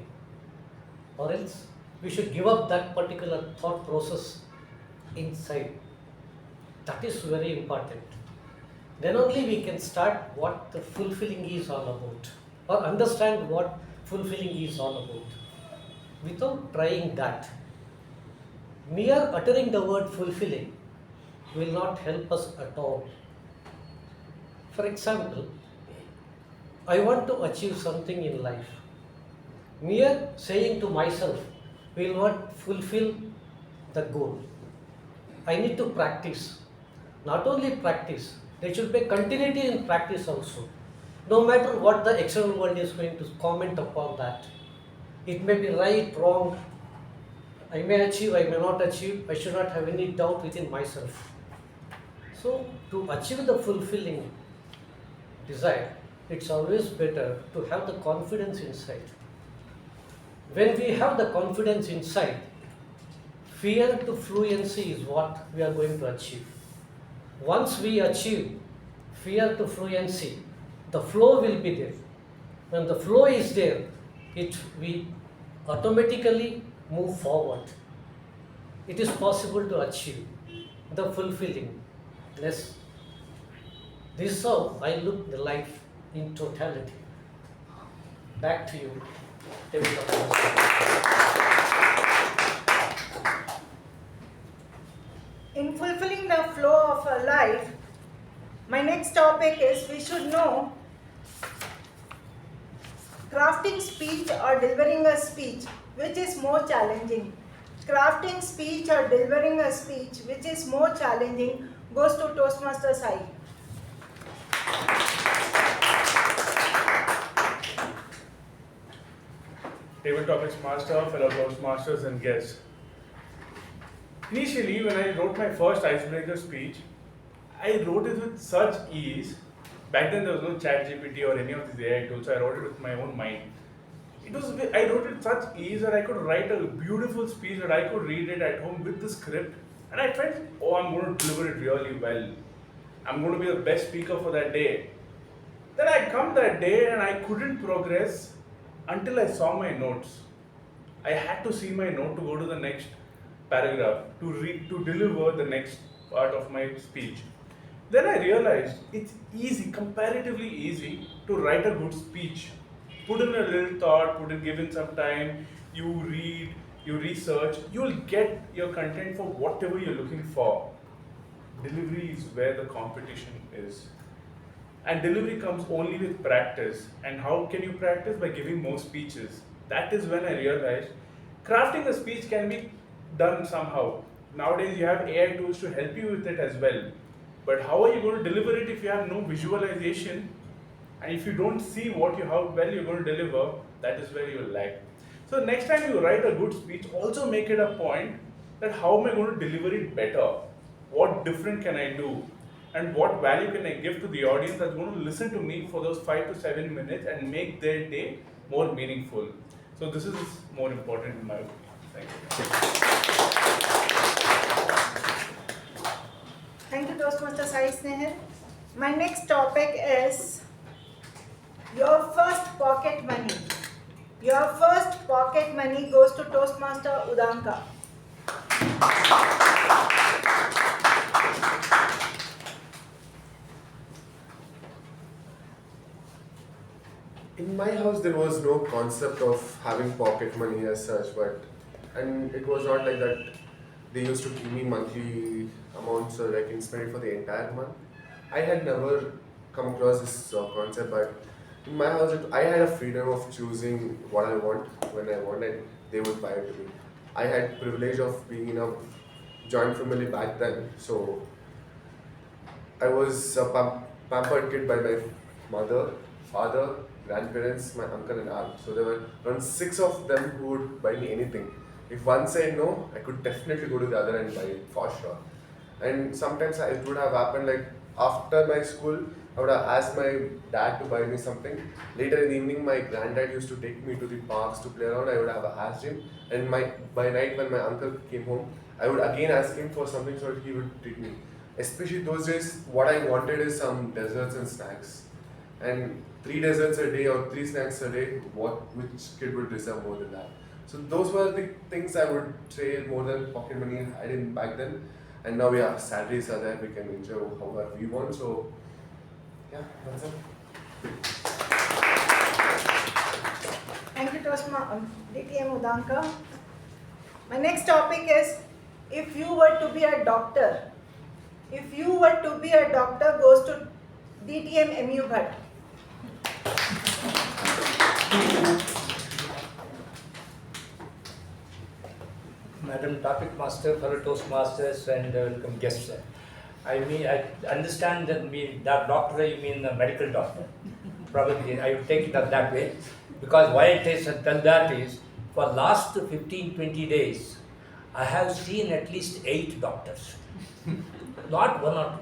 or else we should give up that particular thought process inside. That is very important. Then only we can start what the fulfilling is all about, or understand what fulfilling is all about. Without trying that, mere uttering the word fulfilling will not help us at all. For example, I want to achieve something in life. Mere saying to myself will not fulfill the goal. I need to practice. Not only practice, there should be continuity in practice also. No matter what the external world is going to comment upon that. It may be right, wrong. I may achieve, I may not achieve. I should not have any doubt within myself. So, to achieve the fulfilling desire, it's always better to have the confidence inside. When we have the confidence inside, fear to fluency is what we are going to achieve. Once we achieve fear to fluency, the flow will be there. When the flow is there, we automatically move forward. It is possible to achieve the fulfillingness. This is how I look the life in totality. Back to you. In fulfilling the flow of a life, my next topic is we should know crafting speech or delivering a speech, which is more challenging. Crafting speech or delivering a speech, which is more challenging, goes to Toastmaster Sai. Table topics master, fellow Toastmasters and guests. Initially, when I wrote my first icebreaker speech, I wrote it with such ease. Back then there was no ChatGPT or any of these AI tools, so I wrote it with my own mind. I wrote it with such ease that I could write a beautiful speech that I could read it at home with the script, and I felt, oh, I'm going to deliver it really well. I'm going to be the best speaker for that day. Then I come that day and I couldn't progress until I saw my notes. I had to see my note to go to the next paragraph, to deliver the next part of my speech. Then I realized it's easy, comparatively easy, to write a good speech. Put in a little thought, give in some time, you read, you research, you'll get your content for whatever you're looking for. Delivery is where the competition is. And delivery comes only with practice. And how can you practice? By giving more speeches. That is when I realized crafting a speech can be done somehow. Nowadays you have AI tools to help you with it as well. But how are you going to deliver it if you have no visualization? And if you don't see how well you're going to deliver, that is where you'll lag. So next time you write a good speech, also make it a point that how am I going to deliver it better? What different can I do? And what value can I give to the audience that's going to listen to me for those 5 to 7 minutes and make their day more meaningful? So this is more important in my opinion. Thank you. Thank you, Toastmaster Sai Snehal. My next topic is your first pocket money. Your first pocket money goes to Toastmaster Udanka. In my house, there was no concept of having pocket money as such, and it was not like that. They used to give me monthly amounts so that I can spend it for the entire month. I had never come across this concept, but in my house, I had a freedom of choosing what I want when I want, and they would buy it to me. I had privilege of being in a joint family back then, so I was a pampered kid by my mother, father, grandparents, my uncle and aunt. So there were around 6 of them who would buy me anything. If one said no, I could definitely go to the other and buy it for sure. And sometimes it would have happened like after my school, I would have asked my dad to buy me something. Later in the evening, my granddad used to take me to the parks to play around. I would have asked him. And by night when my uncle came home, I would again ask him for something so that he would treat me. Especially those days, what I wanted is some desserts and snacks. And 3 desserts a day or 3 snacks a day, which kid would deserve more than that? So those were the things I would say more than pocket money I didn't back then. And now salaries are there, we can enjoy however we want. So yeah, that's it. Thank you, DTM Udanka. My next topic is, if you were to be a doctor. If you were to be a doctor goes to DTM U Bhat. Madam Topic Master, fellow Toastmasters and welcome guests. I understand that that doctor, you mean the medical doctor. Probably I would take it that way, because why I tell that is, for last 15-20 days, I have seen at least 8 doctors. Not 1 or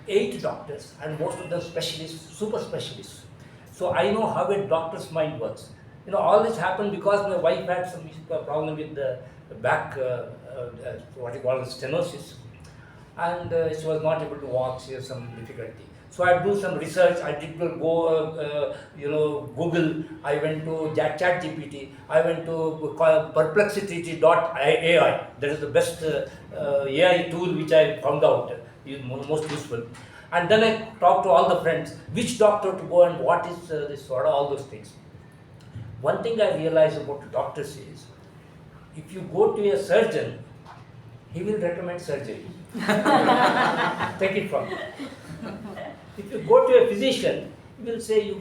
2, 8 doctors, and most of them specialists, super specialists. So I know how a doctor's mind works. All this happened because my wife had some problem with the back, stenosis, and she was not able to walk. She has some difficulty. So I do some research. I did go, Google. I went to ChatGPT. I went to perplexity.ai. That is the best AI tool which I found out is most useful. And then I talked to all the friends, which doctor to go and what is this sort of all those things. One thing I realized about doctors is, if you go to a surgeon, he will recommend surgery. Take it from me. If you go to a physician, he will say you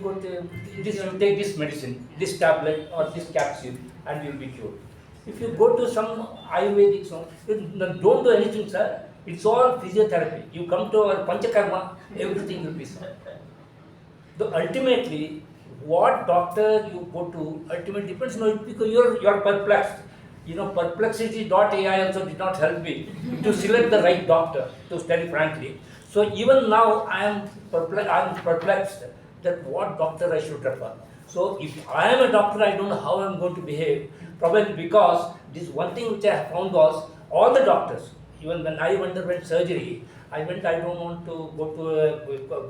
take this medicine, this tablet or this capsule, and you will be cured. If you go to some Ayurvedic, don't do anything, sir. It's all physiotherapy. You come to our Panchakarma, everything will be solved. Ultimately, what doctor you go to, ultimately depends, because you're perplexed. Perplexity.ai also did not help me to select the right doctor, to study frankly. So even now I am perplexed that what doctor I should refer. So if I am a doctor, I don't know how I am going to behave. Probably because this one thing which I found was, all the doctors, even when I underwent surgery, I don't want to go to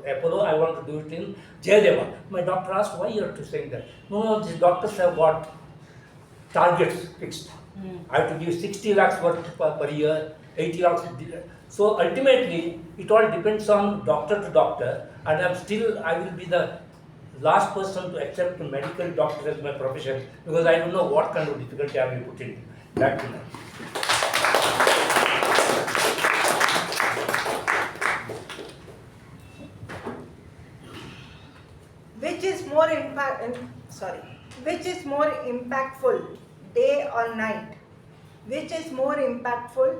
Apollo, I want to do it in Jayadeva. My doctor asked, why you are saying that? No, these doctors have got targets fixed. I have to give 60 lakhs worth per year, 80 lakhs. So ultimately, it all depends on doctor to doctor, and I will be the last person to accept a medical doctor as my profession, because I don't know what kind of difficulty I will put in. Back to now. Which is more impactful, day or night? Which is more impactful,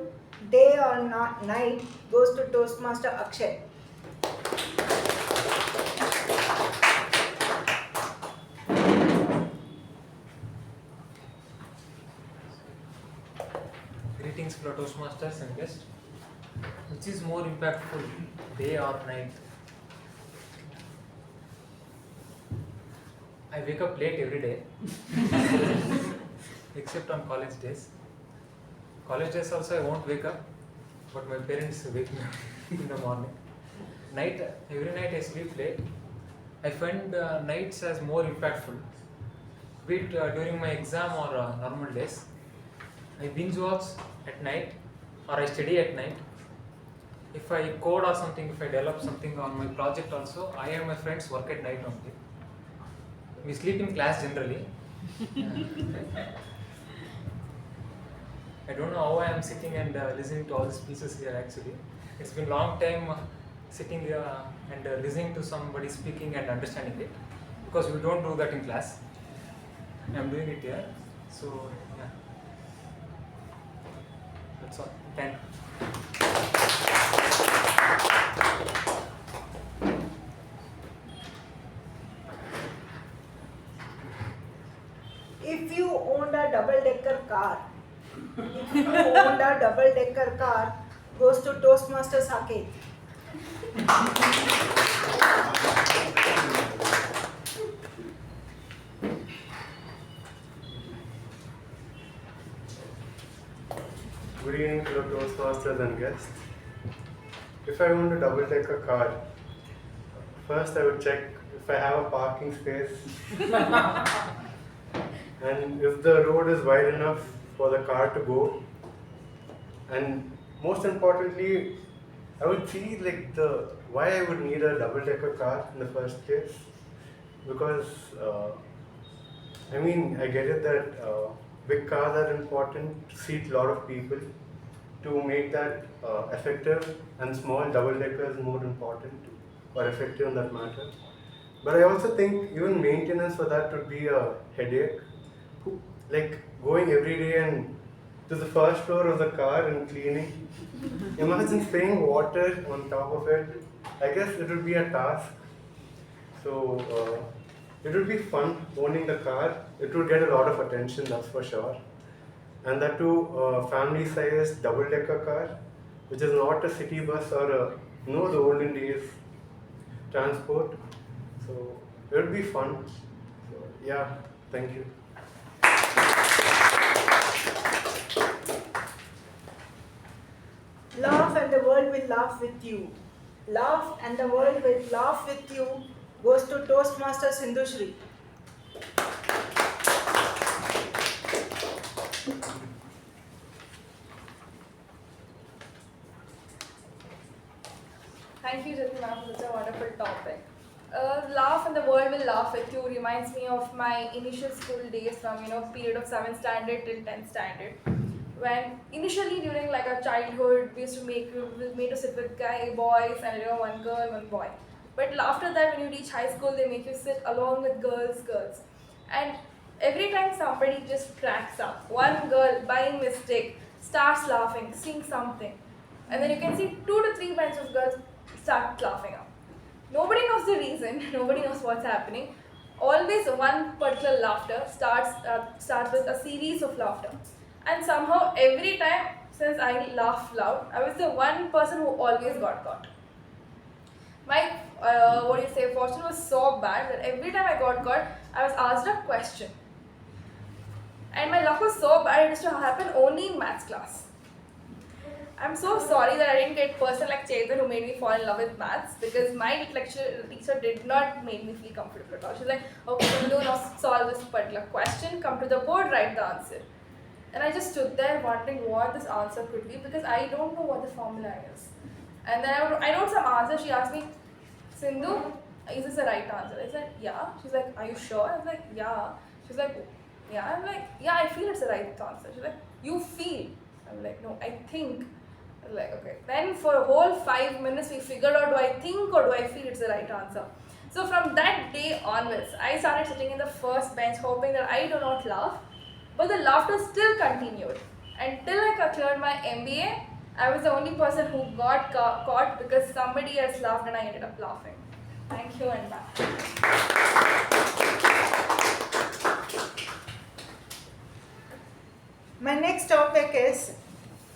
day or night, goes to Toastmaster Akshay. Greetings, fellow Toastmasters and guests. Which is more impactful, day or night? I wake up late every day, except on college days. College days also I won't wake up, but my parents wake me up in the morning. Every night I sleep late. I find nights as more impactful, be it during my exam or normal days. I binge watch at night, or I study at night. If I code or something, if I develop something on my project also, I and my friends work at night only. We sleep in class generally. I don't know how I am sitting and listening to all these pieces here actually. It's been a long time sitting and listening to somebody speaking and understanding it, because we don't do that in class. I am doing it here. So yeah, that's all. Thank you. If you owned a double-decker car, goes to Toastmasters Saketh. Good evening to the Toastmasters and guests. If I owned a double-decker car, first I would check if I have a parking space and if the road is wide enough for the car to go. And most importantly, I would see like why I would need a double-decker car in the first place. Because I mean, I get it that big cars are important to seat a lot of people. To make that effective, and small double-decker is more important or effective in that matter. But I also think even maintenance for that would be a headache. Like going every day and to the first floor of the car and cleaning. Imagine spraying water on top of it. I guess it would be a task. So it would be fun owning the car. It would get a lot of attention, that's for sure. And that too, family-sized double-decker car, which is not a city bus or the olden days transport. So it would be fun. So, yeah, thank you. Laugh and the world will laugh with you. Laugh and the world will laugh with you goes to Toastmasters Sindhushree. Thank you, Jyothi ma'am, for such a wonderful topic. Laugh and the world will laugh with you reminds me of my initial school days from period of 7th standard till 10th standard. When initially during like our childhood we used to made to sit with boys and one girl, one boy. But after that, when you reach high school, they make you sit along with girls. And every time somebody just cracks up, one girl by mistake starts laughing, seeing something, and then you can see 2 to 3 bunch of girls start laughing up. Nobody knows the reason, nobody knows what's happening. Always one particular laughter starts with a series of laughter. And somehow every time, since I laugh loud, I was the one person who always got caught. My fortune was so bad that every time I got caught, I was asked a question. And my luck was so bad, it used to happen only in maths class. I'm so sorry that I didn't get a person like Chetan who made me fall in love with maths, because my teacher did not make me feel comfortable at all. She's like, okay, we'll now solve this particular question, come to the board, write the answer. And I just stood there wondering what this answer could be, because I don't know what the formula is. And then I wrote some answer. She asked me, Sindhu, is this the right answer? I said, yeah. She's like, are you sure? I was like, yeah. She's like, yeah. I'm like, yeah, I feel it's the right answer. She's like, you feel? I'm like, no, I think. I'm like, okay. Then for a whole 5 minutes, we figured out, do I think or do I feel it's the right answer? So from that day onwards, I started sitting in the first bench hoping that I do not laugh. But the laughter still continued. Until I cleared my MBA, I was the only person who got caught because somebody else laughed and I ended up laughing. Thank you and bye. My next topic is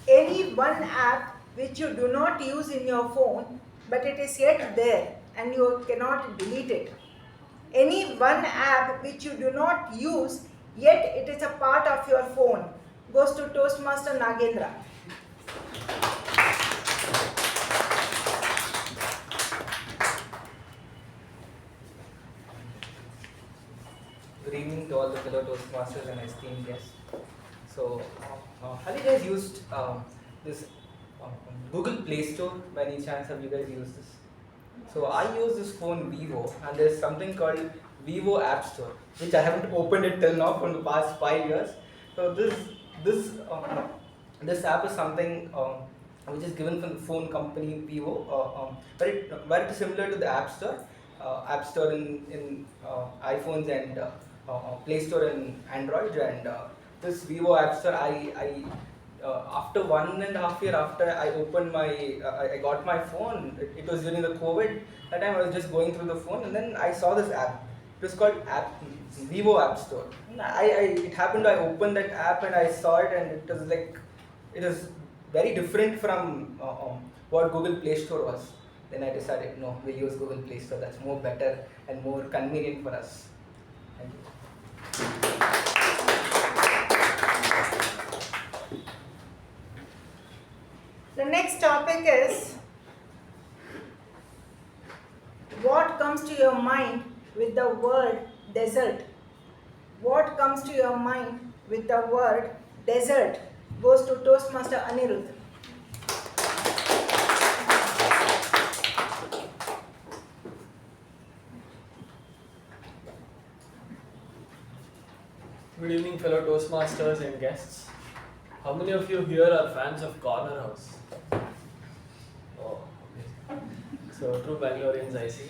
any one app which you do not use in your phone, but it is yet there and you cannot delete it. Any one app which you do not use, yet it is a part of your phone, goes to Toastmaster Nagendra. Good evening to all the fellow Toastmasters and esteemed guests. So, have you guys used this Google Play Store by any chance? Have you guys used this? So, I use this phone Vivo, and there's something called Vivo App Store, which I haven't opened it till now from the past 5 years. So, this app is something which is given from the phone company Vivo, very similar to the App Store in iPhones and Play Store in Android. And this Vivo App Store, after 1.5 years after I opened I got my phone, it was during the COVID. That time I was just going through the phone, and then I saw this app. It was called Vivo App Store. And it happened, I opened that app and I saw it, and it was very different from what Google Play Store was. Then I decided, no, we'll use Google Play Store. That's more better and more convenient for us. Thank you. The next topic is, what comes to your mind with the word desert? What comes to your mind with the word desert? Goes to Toastmaster Anirudh. Good evening, fellow Toastmasters and guests. How many of you here are fans of Corner House? Oh, okay. So, true Bangaloreans, I see.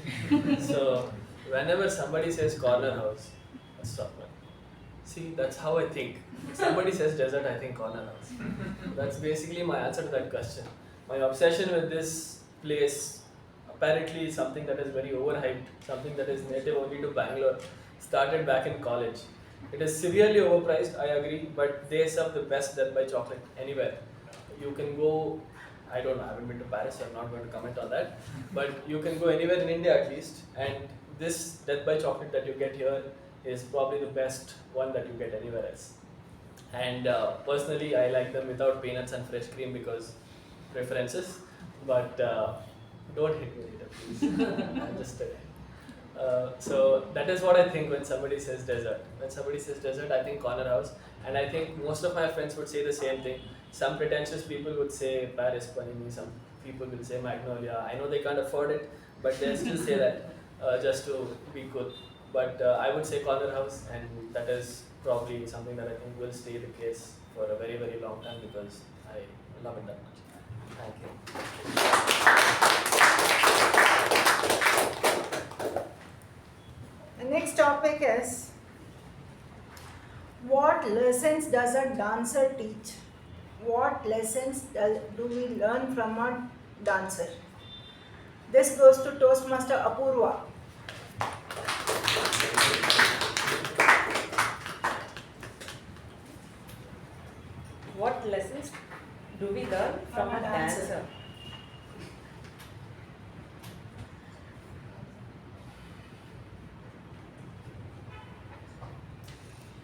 So, whenever somebody says Corner House, I stop. See, that's how I think. Somebody says desert, I think Corner House. That's basically my answer to that question. My obsession with this place, apparently something that is very overhyped, something that is native only to Bangalore, started back in college. It is severely overpriced, I agree, but they serve the best Death by Chocolate anywhere. You can go, I don't know, I haven't been to Paris, so I'm not going to comment on that, but you can go anywhere in India at least, and this Death by Chocolate that you get here is probably the best one that you get anywhere else. And personally, I like them without peanuts and fresh cream because preferences, but don't hit me later, please. I'm just so that is what I think when somebody says desert. When somebody says desert, I think Corner House, and I think most of my friends would say the same thing. Some pretentious people would say Paris Panini, some people will say Magnolia. I know they can't afford it, but they still say that just to be cool. But I would say Corner House, and that is probably something that I think will stay the case for a very, very long time because I love it that much. Thank you. The next topic is, what lessons does a dancer teach? What lessons do we learn from a dancer? This goes to Toastmaster Apoorva. What lessons do we learn from a dancer?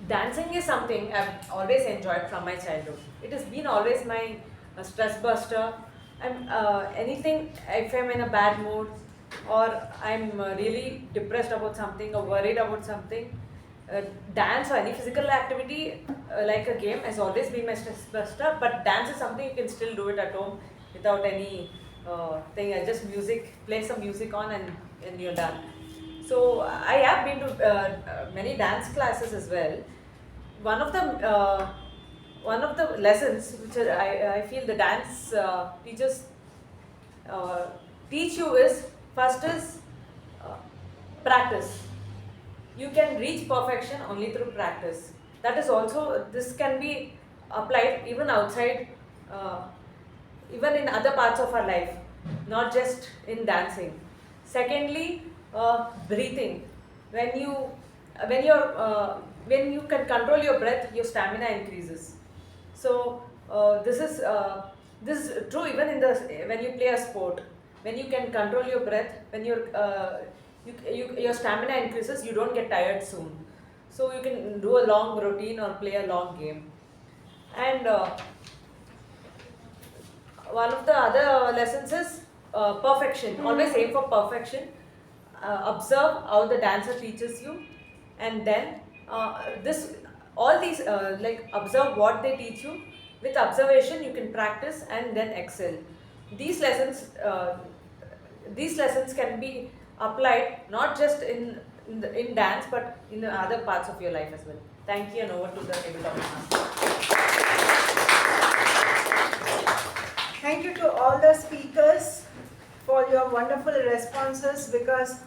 Dancing is something I've always enjoyed from my childhood. It has been always my stress buster. Anything, if I'm in a bad mood or I'm really depressed about something or worried about something, dance or any physical activity like a game has always been my stress buster. But dance is something you can still do it at home without any thing. Just play some music on and you're done. So I have been to many dance classes as well. One of the lessons which I feel the dance teachers teach you is, first is practice. You can reach perfection only through practice. That is also, this can be applied even outside, even in other parts of our life, not just in dancing. Secondly, breathing. When you can control your breath, your stamina increases. So this is true even in when you play a sport. When you can control your breath, when your stamina increases, you don't get tired soon. So you can do a long routine or play a long game. And one of the other lessons is perfection. Always aim for perfection. Observe how the dancer teaches you, and then observe what they teach you. With observation, you can practice and then excel. These lessons can be applied not just in dance, but in the other parts of your life as well. Thank you, and over to the tabletop master. thank you to all the speakers for your wonderful responses, because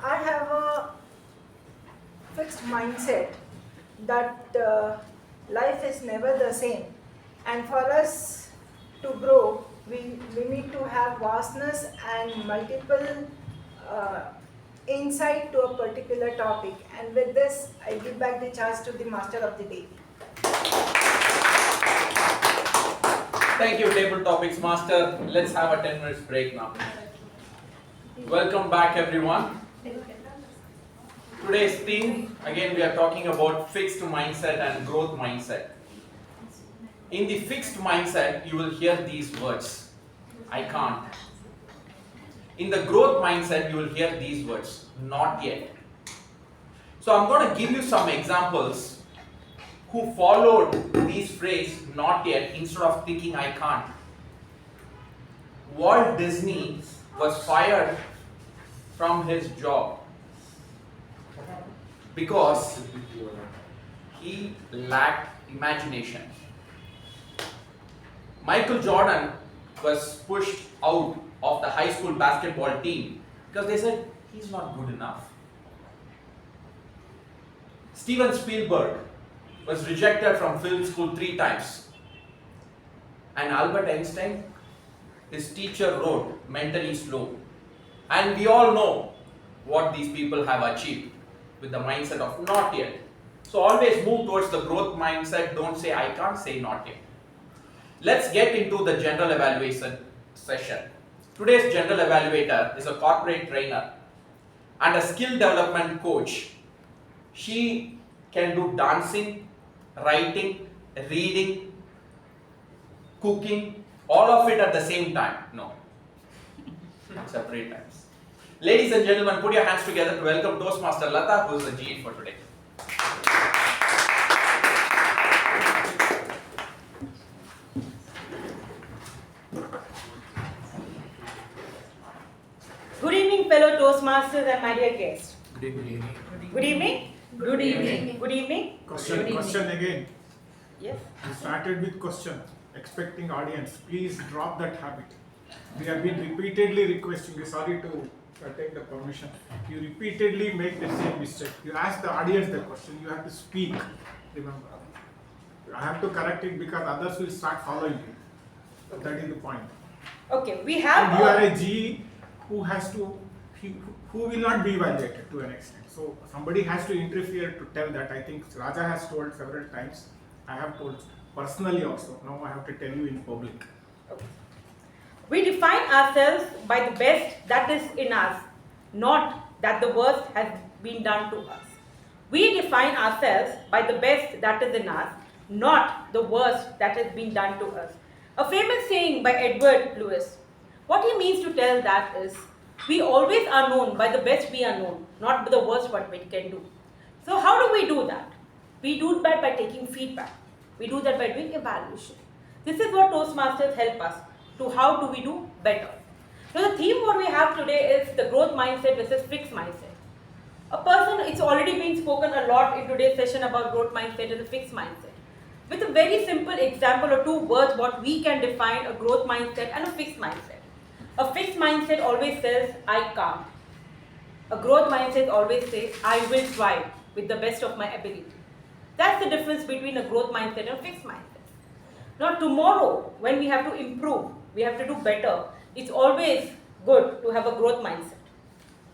I have a fixed mindset that life is never the same, and for us to grow, we need to have vastness and multiple insight to a particular topic. And with this, I give back the charge to the master of the day. Thank you, Table Topics Master. Let's have a 10 minutes break now. Welcome back, everyone. Today's theme, again, we are talking about fixed mindset and growth mindset. In the fixed mindset, you will hear these words: I can't. In the growth mindset, you will hear these words: not yet. So I'm going to give you some examples who followed these phrases, not yet, instead of thinking I can't. Walt Disney was fired from his job because he lacked imagination. Michael Jordan was pushed out of the high school basketball team because they said he's not good enough. Steven Spielberg was rejected from film school 3 times. And Albert Einstein, his teacher wrote mentally slow. And we all know what these people have achieved with the mindset of not yet. So always move towards the growth mindset. Don't say I can't, say not yet. Let's get into the general evaluation session. Today's general evaluator is a corporate trainer and a skill development coach. She can do dancing, writing, reading, cooking, all of it at the same time. No, separate times. Ladies and gentlemen, put your hands together to welcome Toastmaster Latha, who is the GE for today. Good evening, fellow Toastmasters and my dear guests. Good evening. Good evening. Good evening. Good evening. Question again. Yes. You started with question, expecting audience. Please drop that habit. We have been repeatedly requesting you. Sorry to take the permission. You repeatedly make the same mistake. You ask the audience the question. You have to speak. Remember. I have to correct it because others will start following you. That is the point. Okay, we have. And you are a GE who has to, who will not be evaluated to an extent. So somebody has to interfere to tell that. I think Raja has told several times. I have told personally also. Now I have to tell you in public. Okay. We define ourselves by the best that is in us, not that the worst has been done to us. We define ourselves by the best that is in us, not the worst that has been done to us. A famous saying by Edward Lewis. What he means to tell that is, we always are known by the best we are known, not by the worst what we can do. So how do we do that? We do that by taking feedback. We do that by doing evaluation. This is what Toastmasters help us to how do we do better. So the theme what we have today is the growth mindset versus fixed mindset. A person, it's already been spoken a lot in today's session about growth mindset and the fixed mindset. With a very simple example or 2 words what we can define a growth mindset and a fixed mindset. A fixed mindset always says, I can't. A growth mindset always says, I will try with the best of my ability. That's the difference between a growth mindset and a fixed mindset. Now tomorrow, when we have to improve, we have to do better, it's always good to have a growth mindset.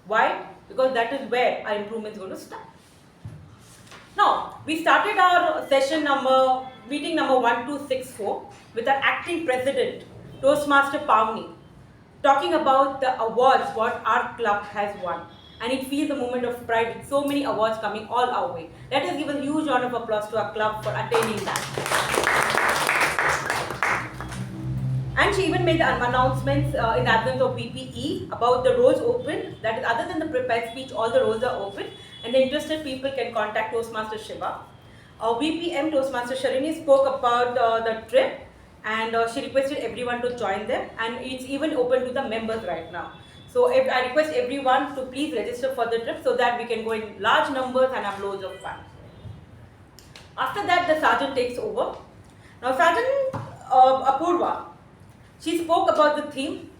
Why? Because that is where our improvement is going to start. Now, we started our meeting number 1264 with our acting president, Toastmaster Pavani, talking about the awards what our club has won. And it feels a moment of pride with so many awards coming all our way. Let us give a huge round of applause to our club for attaining that. And she even made announcements in the absence of PPE about the roles open. That is, other than the prepared speech, all the roles are open. And the interested people can contact Toastmaster Shiva. VPM Toastmaster Sharanye spoke about the trip, and she requested everyone to join them, and it's even open to the members right now. So I request everyone to please register for the trip so that we can go in large numbers and have loads of fun. After that, the sergeant takes over. Now Sergeant Apoorva, She spoke about the theme,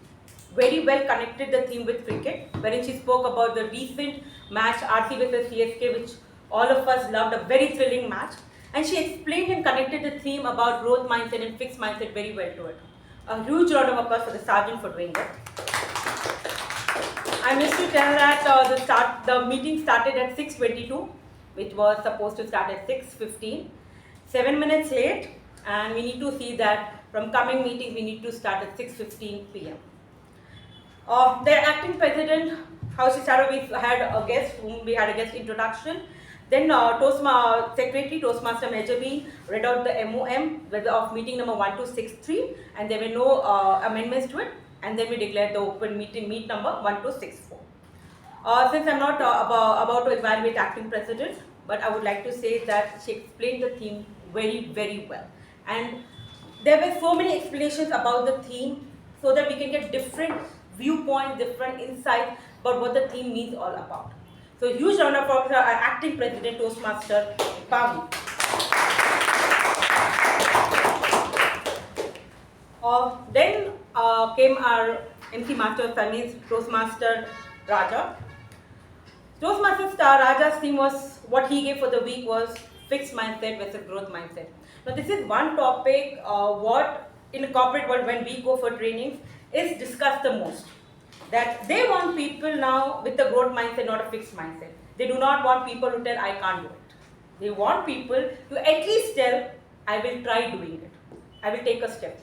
very well connected the theme with cricket, wherein she spoke about the recent match RC vs CSK, which all of us loved, a very thrilling match. And she explained and connected the theme about growth mindset and fixed mindset very well to it. A huge round of applause for the sergeant for doing that. I missed to tell that the meeting started at 6:22, which was supposed to start at 6:15. 7 minutes late, and we need to see that from coming meetings we need to start at 6:15 p.m. Their acting president, how she started, we had a guest, whom we had a guest introduction. Then Secretary Toastmaster Mehjabin read out the MOM of meeting number 1263, and there were no amendments to it. And then we declared the open meeting number 1264. Since I'm not about to evaluate acting president, but I would like to say that she explained the theme very, very well. And there were so many explanations about the theme so that we can get different viewpoints, different insights about what the theme means all about. So huge round of applause for our acting president, Toastmaster Pavani. Then came our MC Master of Ceremonies, Toastmaster Raja. Toastmaster Raja's theme was, what he gave for the week was fixed mindset versus growth mindset. Now this is one topic what in the corporate world when we go for trainings is discussed the most. That they want people now with a growth mindset, not a fixed mindset. They do not want people to tell, I can't do it. They want people to at least tell, I will try doing it. I will take a step.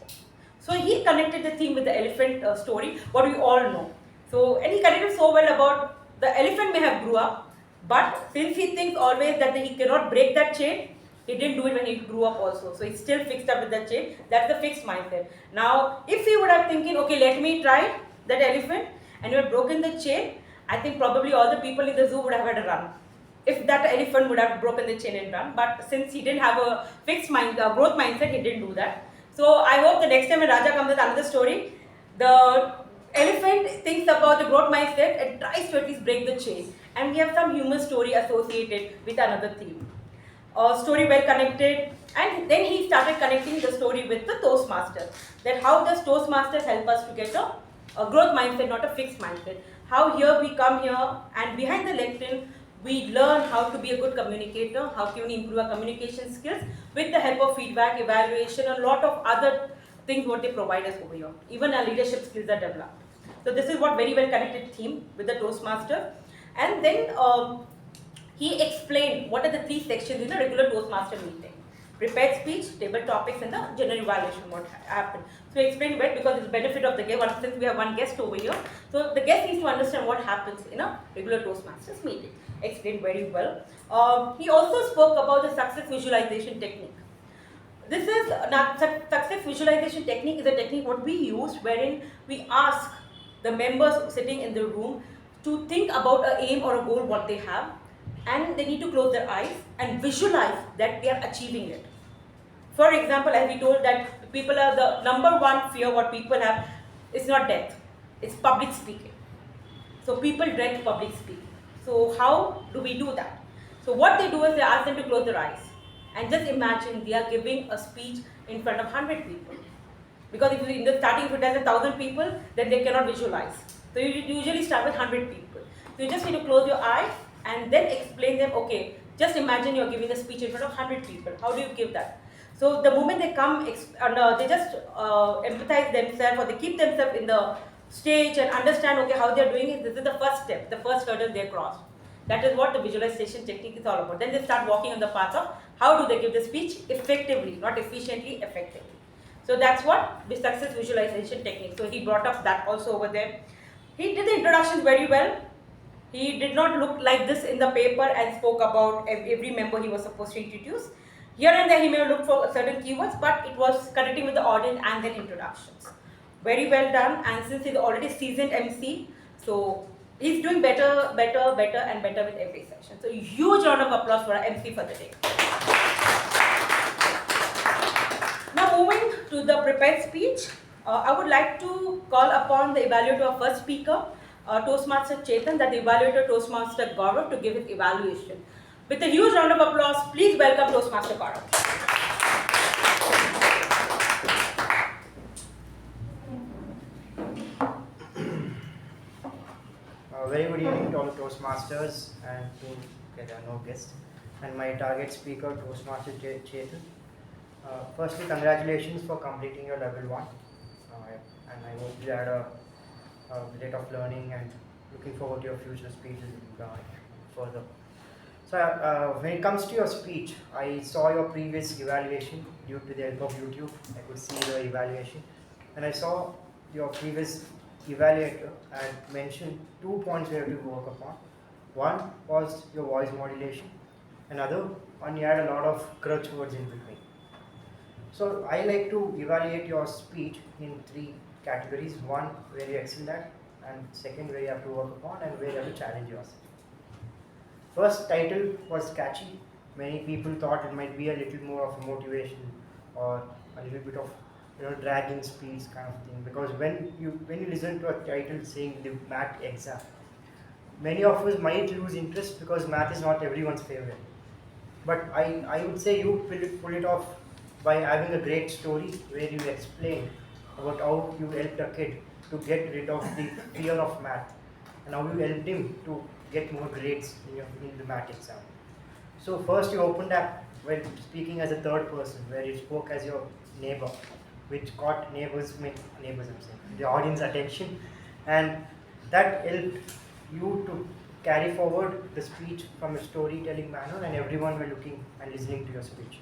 So he connected the theme with the elephant story, what we all know. So, and he connected so well about the elephant may have grew up, but since he thinks always that he cannot break that chain, he didn't do it when he grew up also. So he's still fixed up with that chain. That's the fixed mindset. Now, if he would have thinking, okay, let me try that elephant, and you had broken the chain, I think probably all the people in the zoo would have had a run. If that elephant would have broken the chain and run, but since he didn't have a fixed growth mindset, he didn't do that. So I hope the next time when Raja comes with another story, the elephant thinks about the growth mindset and tries to at least break the chain. And we have some human story associated with another theme. Story well connected, and then he started connecting the story with the Toastmasters. That how does Toastmasters help us to get a growth mindset, not a fixed mindset. How here we come here and behind the lectern, we learn how to be a good communicator, how can we improve our communication skills with the help of feedback, evaluation, and a lot of other things what they provide us over here. Even our leadership skills are developed. So this is what very well connected theme with the Toastmaster. And then he explained what are the 3 sections in a regular Toastmaster meeting. Prepared speech, table topics, and the general evaluation, what happened. So he explained well because it's the benefit of the guest, since we have one guest over here. So the guest needs to understand what happens in a regular Toastmasters meeting. Explained very well. He also spoke about the success visualization technique. This is success visualization technique is a technique what we use wherein we ask the members sitting in the room to think about an aim or a goal what they have, and they need to close their eyes and visualize that they are achieving it. For example, as we told that people are the number one fear what people have is not death, it's public speaking. So people dread public speaking. So how do we do that? So what they do is they ask them to close their eyes and just imagine they are giving a speech in front of 100 people. Because if you, in the starting if it has 1,000 people, then they cannot visualize. So you usually start with 100 people. So you just need to close your eyes and then explain them, okay, just imagine you're giving a speech in front of 100 people. How do you give that? So the moment they come, they just empathize themselves or they keep themselves in the stage and understand, okay, how they're doing it. This is the first step, the first hurdle they crossed. That is what the visualization technique is all about. Then they start walking on the path of how do they give the speech effectively, not efficiently, effectively. So that's what the success visualization technique. So he brought up that also over there. He did the introductions very well. He did not look like this in the paper and spoke about every member he was supposed to introduce. Here and there he may have looked for certain keywords, but it was connecting with the audience and then introductions. Very well done, and since he's already seasoned MC, so he's doing better and better with every session. So huge round of applause for our MC for the day. Now moving to the prepared speech, I would like to call upon the evaluator of first speaker, Toastmaster Chetan, that the evaluator Toastmaster Gaurav to give his evaluation. With a huge round of applause, please welcome Toastmaster Gaurav. very good evening to all the Toastmasters and to no guests, and my target speaker, Toastmaster Chetan. Firstly, congratulations for completing your level 1, and I hope you had a rate of learning and looking forward to your future speeches further. So when it comes to your speech, I saw your previous evaluation due to the help of YouTube. I could see the evaluation, and I saw your previous evaluator had mentioned 2 points we have to work upon. One was your voice modulation, another one you had a lot of crutch words in between. So I like to evaluate your speech in 3 categories: one where you excel at, and second where you have to work upon, and where you have to challenge yourself. First title was catchy. Many people thought it might be a little more of a motivation or a little bit of dragging speech kind of thing. Because when you listen to a title saying the math exam, many of us might lose interest because math is not everyone's favorite. But I would say you pull it off by having a great story where you explain about how you helped a kid to get rid of the fear of math and how you helped him to get more grades in the math exam. So first you opened up when speaking as a third person, where you spoke as your neighbor, which caught the audience attention, and that helped you to carry forward the speech from a storytelling manner, and everyone were looking and listening to your speech.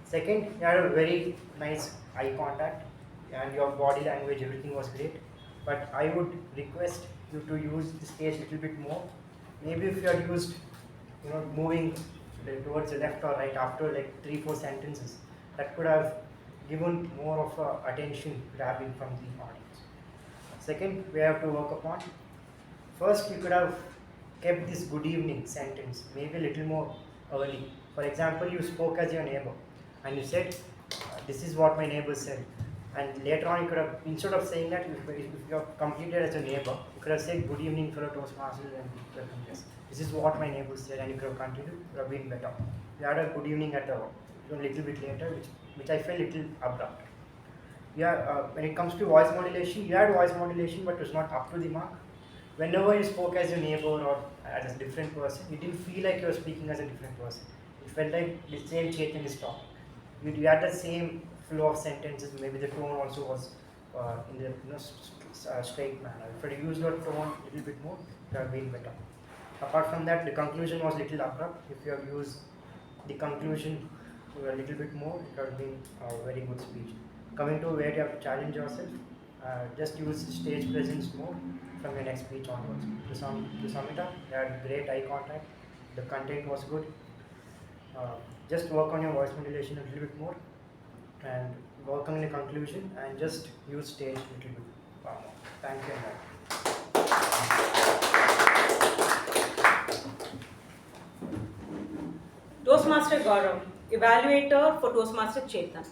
Second, you had a very nice eye contact, and your body language, everything was great. But I would request you to use the stage a little bit more. Maybe if you had used, moving towards the left or right after like 3-4 sentences, that could have given more of attention grabbing from the audience. Second, we have to work upon. First, you could have kept this good evening sentence maybe a little more early. For example, you spoke as your neighbor and you said, this is what my neighbor said. And later on, you could have, instead of saying that, if you have completed as a neighbor, you could have said, good evening, fellow Toastmasters and welcome guests. This is what my neighbor said, and you could have continued, it would have been better. You had a good evening at a little bit later, which I felt a little abrupt. When it comes to voice modulation, you had voice modulation, but it was not up to the mark. Whenever you spoke as your neighbor or as a different person, it didn't feel like you were speaking as a different person. It felt like the same Chetan is talking. You had the same flow of sentences. Maybe the tone also was in the straight manner. If you used your tone a little bit more, it would have been better. Apart from that, the conclusion was a little abrupt. If you have used the conclusion a little bit more, it would have been a very good speech. Coming to where you have to challenge yourself, just use stage presence more from your next speech onwards. To sum it up, you had great eye contact, the content was good. Just work on your voice modulation a little bit more and work on the conclusion, and just use stage a little bit more. Thank you. Toastmaster Gaurav, evaluator for Toastmaster Chetan.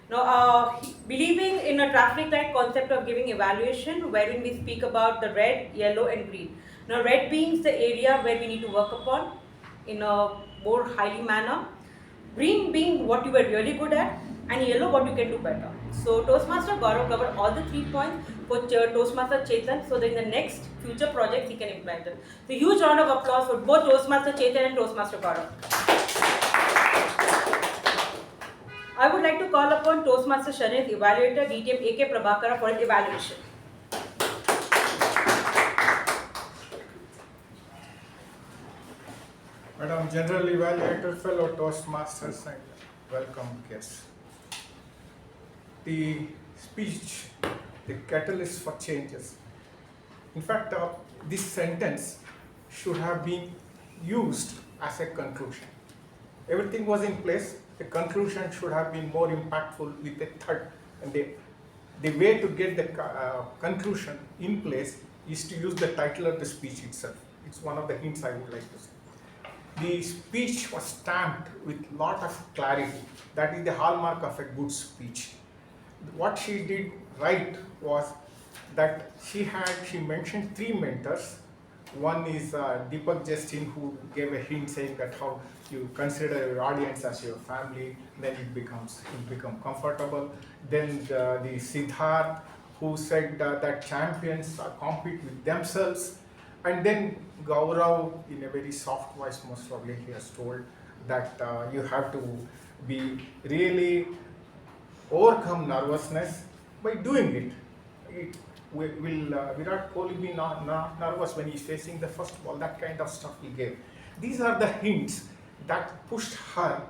Now, believing in a traffic light concept of giving evaluation, wherein we speak about the red, yellow and green. Now, red being the area where we need to work upon in a more highly manner, green being what you were really good at, and yellow what you can do better. So Toastmaster Gaurav covered all the 3 points for Toastmaster Chetan, so that in the next future projects he can implement them. So huge round of applause for both Toastmaster Chetan and Toastmaster Gaurav. I would like to call upon Toastmaster Sharanye's evaluator, DTM K Prabhakara, for his evaluation. Madam General Evaluator, fellow Toastmasters and welcome guests. The speech, the catalyst for changes. In fact, this sentence should have been used as a conclusion. Everything was in place. The conclusion should have been more impactful with a third. And the way to get the conclusion in place is to use the title of the speech itself. It's one of the hints I would like to say. The speech was stamped with lot of clarity. That is the hallmark of a good speech. What she did right was that she mentioned 3 mentors. One is Deepak Justin, who gave a hint saying that how you consider your audience as your family, then you become comfortable. Then the Siddharth, who said that champions compete with themselves. And then Gaurav, in a very soft voice, most probably he has told that you have to be really overcome nervousness by doing it. Will Virat Kohli be not nervous when he's facing the first ball? That kind of stuff he gave. These are the hints that pushed her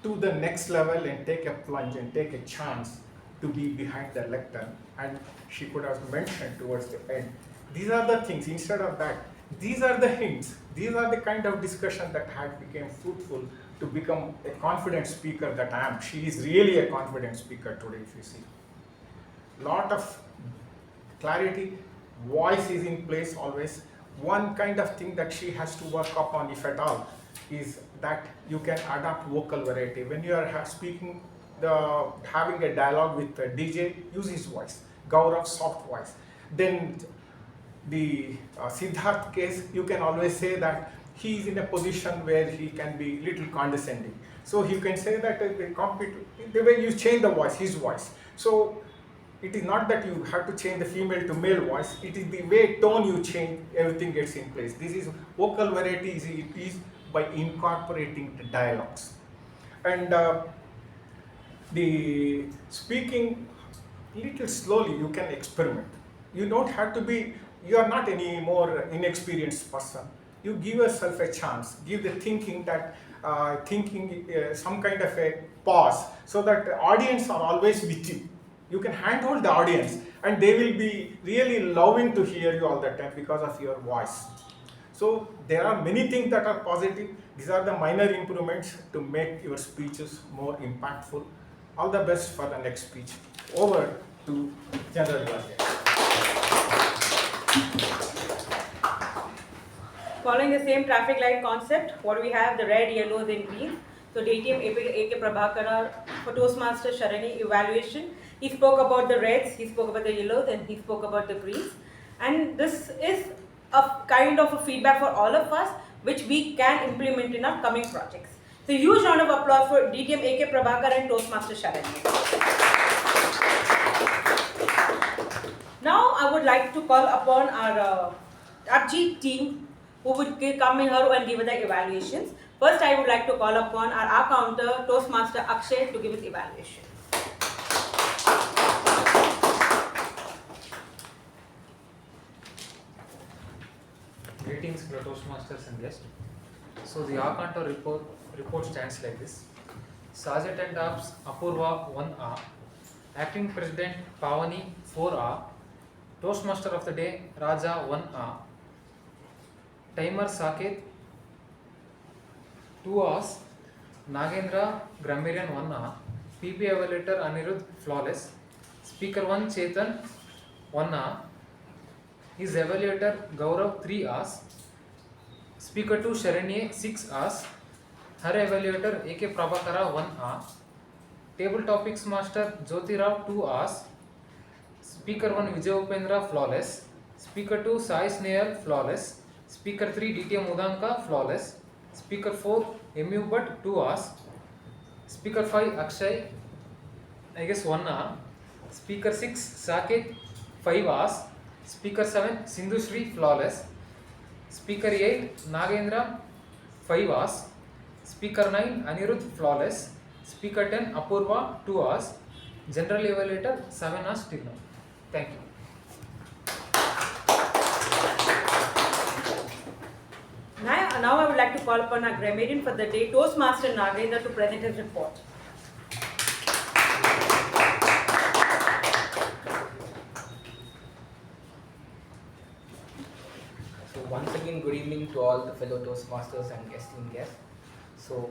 to the next level and take a plunge and take a chance to be behind the lectern. And she could have mentioned towards the end. These are the things. Instead of that, these are the hints. These are the kind of discussion that had become fruitful to become a confident speaker that I am. She is really a confident speaker today, if you see. Lot of clarity, voice is in place always. One kind of thing that she has to work upon, if at all, is that you can adapt vocal variety. When you are speaking, having a dialogue with a DJ, use his voice. Gaurav, soft voice. Then the Siddharth case, you can always say that he is in a position where he can be little condescending. So you can say that the way you change the voice, his voice. So it is not that you have to change the female to male voice, it is the way tone you change, everything gets in place. This is vocal variety, it is by incorporating the dialogues. And the speaking little slowly, you can experiment. You don't have to be, you are not any more inexperienced person. You give yourself a chance, give the thinking that, some kind of a pause, so that the audience are always with you. You can handhold the audience and they will be really loving to hear you all the time because of your voice. So there are many things that are positive. These are the minor improvements to make your speeches more impactful. All the best for the next speech. Over to General Vijay. Following the same traffic light concept, what we have, the red, yellow, then green. So DTM AK Prabhakara for Toastmasters Sharanye evaluation. He spoke about the reds, he spoke about the yellows, and he spoke about the greens. And this is a kind of a feedback for all of us, which we can implement in our coming projects. So huge round of applause for DTM AK Prabhakara and Toastmasters Sharanye. Now I would like to call upon our TAPG team who would come in here and give us the evaluations. First, I would like to call upon our counter Toastmaster Akshay to give his evaluation. Greetings, fellow Toastmasters and guests. So the counter report stands like this. Sergeant and Arms Apoorva 1A, Acting President Pavani 4A, Toastmaster of the Day Raja 1A, Timer Saketh 2 A's, Nagendra Grammarian 1A, PP Evaluator Anirudh Flawless, Speaker 1 Chetan 1A, his Evaluator Gaurav 3 A's, Speaker 2 Sharanye 6 A's, her Evaluator AK Prabhakara 1A, Table Topics Master Jyothi 2 A's, Speaker 1 Vijay Upendra Flawless, Speaker 2 Sai Snehal Flawless, Speaker 3 DTM Udanka Flawless, Speaker 4 U Bhat 2 A's, Speaker 5 Akshay, I guess 1A, Speaker 6 Saketh 5 A's, Speaker 7 Sindhushree Flawless, Speaker 8 Nagendra 5 A's, Speaker 9 Anirudh Flawless, Speaker 10 Apoorva 2 A's, General Evaluator 7 A's till now. Thank you. Now I would like to call upon our grammarian for the day, Toastmaster Nagendra, to present his report. So once again, good evening to all the fellow Toastmasters and guests. So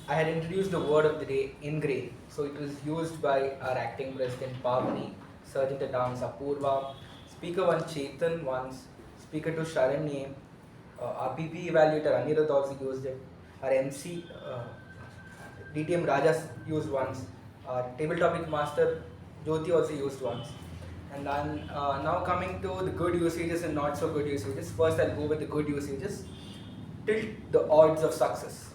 I had introduced the word of the day, ingrain. So it was used by our acting president Pavani, Sergeant at Arms Apoorva, Speaker 1 Chetan once, Speaker 2 Sharanye, our PP Evaluator Anirudh also used it, our MC DTM Rajas used once, our Table Topic Master Jyothi also used once. And then now coming to the good usages and not so good usages. First I'll go with the good usages. Tilt the odds of success.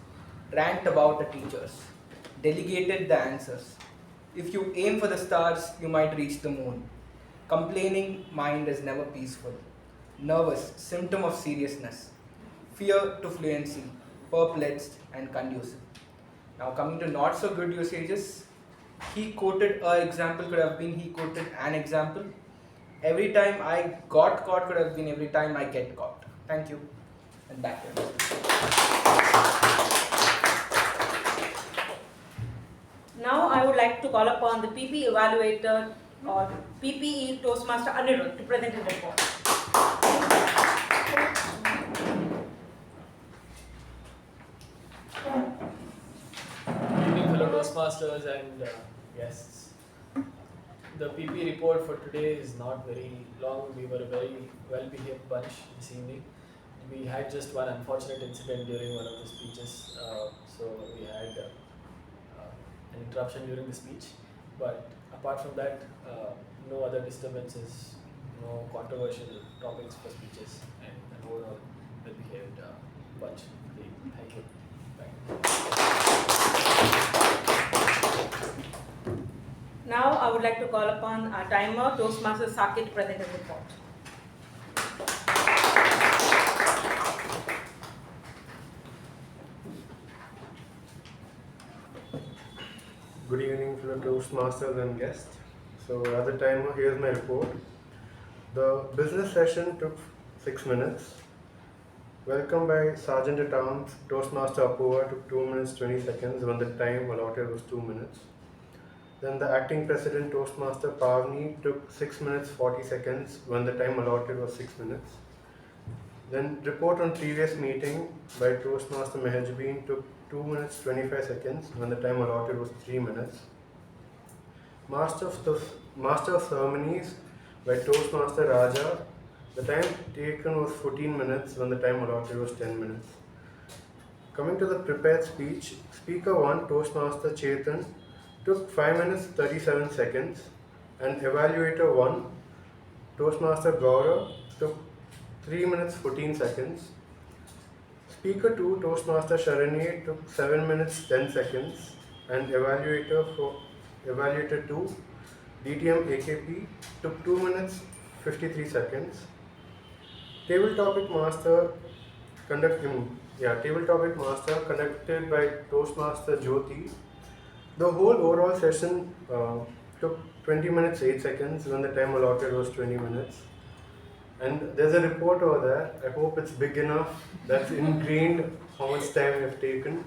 Rant about the teachers. Delegated the answers. If you aim for the stars, you might reach the moon. Complaining mind is never peaceful. nervous, symptom of seriousness, fear to fluency, perplexed and conducive. Now coming to not so good usages, he quoted an example, could have been he quoted an example. Every time I got caught could have been every time I get caught. Thank you. And back to you. Now I would like to call upon the PP Evaluator or PPE Toastmaster Anirudh to present his report. Good evening, fellow Toastmasters and guests. The PP report for today is not very long. We were a very well-behaved bunch this evening. We had just one unfortunate incident during one of the speeches, so we had an interruption during the speech. But apart from that, no other disturbances, no controversial topics for speeches, and an overall well-behaved bunch. Thank you. Now I would like to call upon our timer, Toastmaster Saketh, to present his report. Good evening, fellow Toastmasters and guests. So, as a timer, here's my report. The business session took 6 minutes. Welcome by Sergeant at Arms, Toastmaster Apoorva took 2 minutes 20 seconds when the time allotted was 2 minutes. Then the acting president, Toastmaster Pavani, took 6 minutes 40 seconds when the time allotted was 6 minutes. Then report on previous meeting by Toastmaster Mehjabin took 2 minutes 25 seconds when the time allotted was 3 minutes. Master of Ceremonies by Toastmaster Raja, the time taken was 14 minutes when the time allotted was 10 minutes. Coming to the prepared speech, Speaker 1, Toastmaster Chetan, took 5 minutes 37 seconds, and Evaluator 1, Toastmaster Gaurav, took 3 minutes 14 seconds. Speaker 2, Toastmaster Sharanye, took 7 minutes 10 seconds, and Evaluator 2, DTM AKP, took 2 minutes 53 seconds. Table topic master conducted by Toastmaster Jyothi. The whole overall session took 20 minutes 8 seconds when the time allotted was 20 minutes. And there's a report over there. I hope it's big enough that's ingrained how much time we have taken.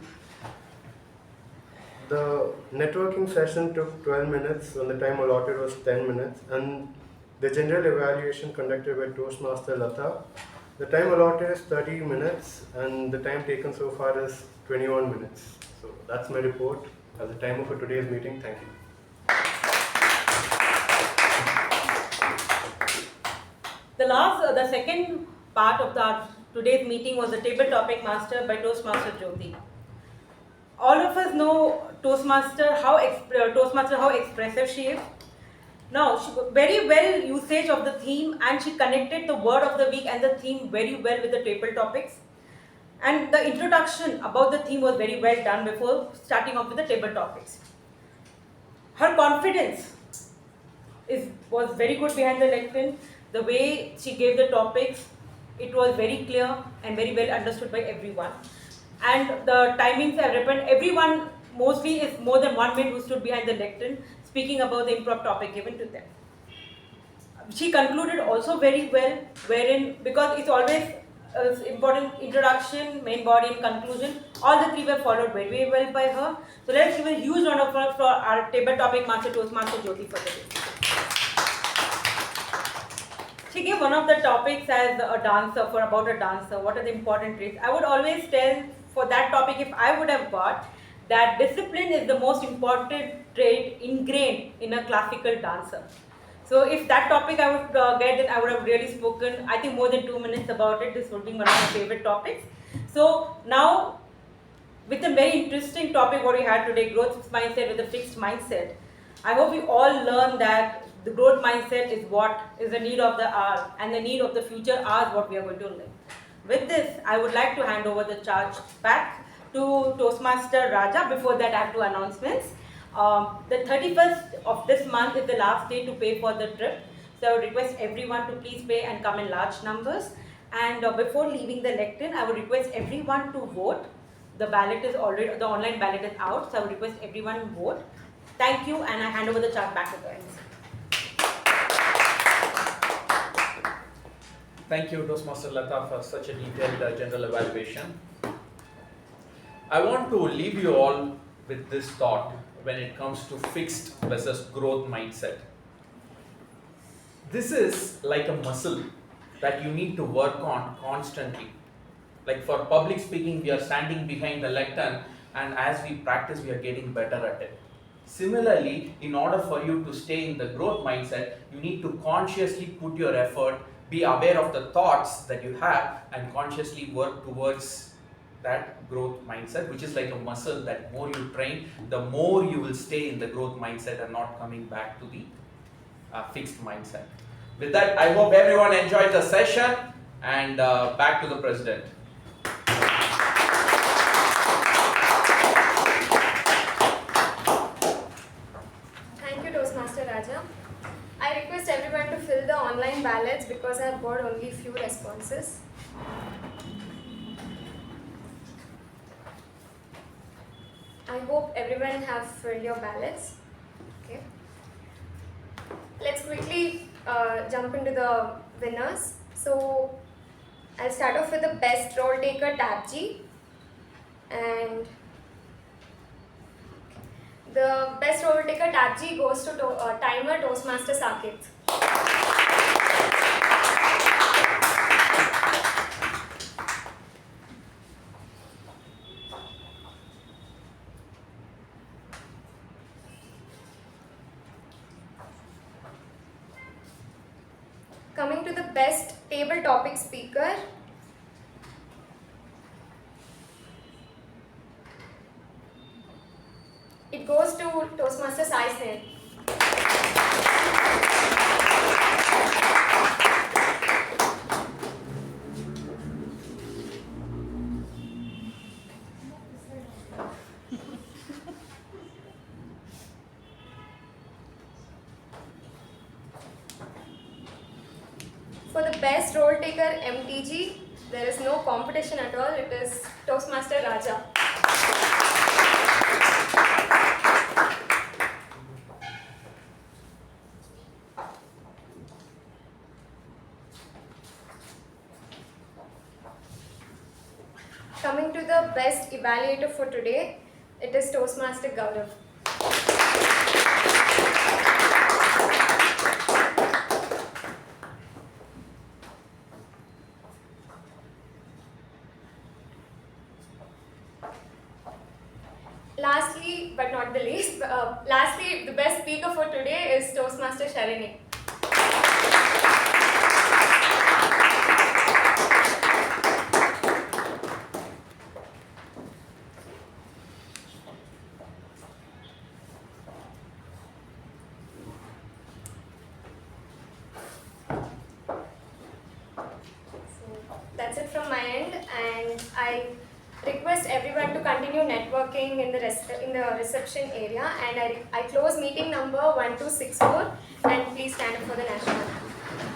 The networking session took 12 minutes when the time allotted was 10 minutes. And the general evaluation conducted by Toastmaster Latha, the time allotted is 30 minutes and the time taken so far is 21 minutes. So that's my report as a timer for today's meeting. Thank you. The second part of today's meeting was the table topic master by Toastmaster Jyothi. All of us know Toastmaster how expressive she is. Now, she very well usage of the theme, and she connected the word of the week and the theme very well with the table topics. And the introduction about the theme was very well done before starting off with the table topics. Her confidence was very good behind the lectern. The way she gave the topics, it was very clear and very well understood by everyone. And the timings are written, everyone mostly is more than 1 minute who stood behind the lectern speaking about the improv topic given to them. She concluded also very well, wherein, because it's always important introduction, main body and conclusion, all the three were followed very well by her. So let's give a huge round of applause for our table topic master Toastmaster Jyothi for today. She gave one of the topics as a dancer, about a dancer, what are the important traits. I would always tell for that topic, if I would have got, that discipline is the most important trait ingrained in a classical dancer. So if that topic I would get, then I would have really spoken, I think, more than 2 minutes about it. This would be one of my favorite topics. So now, with a very interesting topic what we had today, growth mindset with a fixed mindset. I hope we all learn that the growth mindset is what is the need of the hour, and the need of the future hour is what we are going to live. With this, I would like to hand over the charge back to Toastmaster Raja. Before that, I have two announcements. The 31st of this month is the last day to pay for the trip. So I would request everyone to please pay and come in large numbers. And before leaving the lectern, I would request everyone to vote. The ballot is already, the online ballot is out, so I would request everyone to vote. Thank you, and I hand over the chart back to the MC. Thank you, Toastmaster Latha, for such a detailed general evaluation. I want to leave you all with this thought when it comes to fixed versus growth mindset. This is like a muscle that you need to work on constantly. Like for public speaking, we are standing behind the lectern, and as we practice, we are getting better at it. Similarly, in order for you to stay in the growth mindset, you need to consciously put your effort, be aware of the thoughts that you have, and consciously work towards that growth mindset, which is like a muscle that more you train, the more you will stay in the growth mindset and not coming back to the fixed mindset. With that, I hope everyone enjoyed the session, and back to the president. Thank you, Toastmaster Raja. I request everyone to fill the online ballots because I have got only few responses. I hope everyone have filled your ballots. Okay. Let's quickly jump into the winners. So I'll start off with the best role taker TAPG, and the best role taker TAPG goes to timer Toastmaster Saketh. Coming to the best table topic speaker, it goes to Toastmaster Sai Snehal. For the best role taker MTG, there is no competition at all. It is Toastmaster Raja. Coming to the best evaluator for today, it is Toastmaster Gaurav. Lastly, but not the least, lastly, the best speaker for today is Toastmaster Sharanye. That's it from my end, and I request everyone to continue networking in the reception area, and I close meeting number 1264, and please stand up for the national anthem.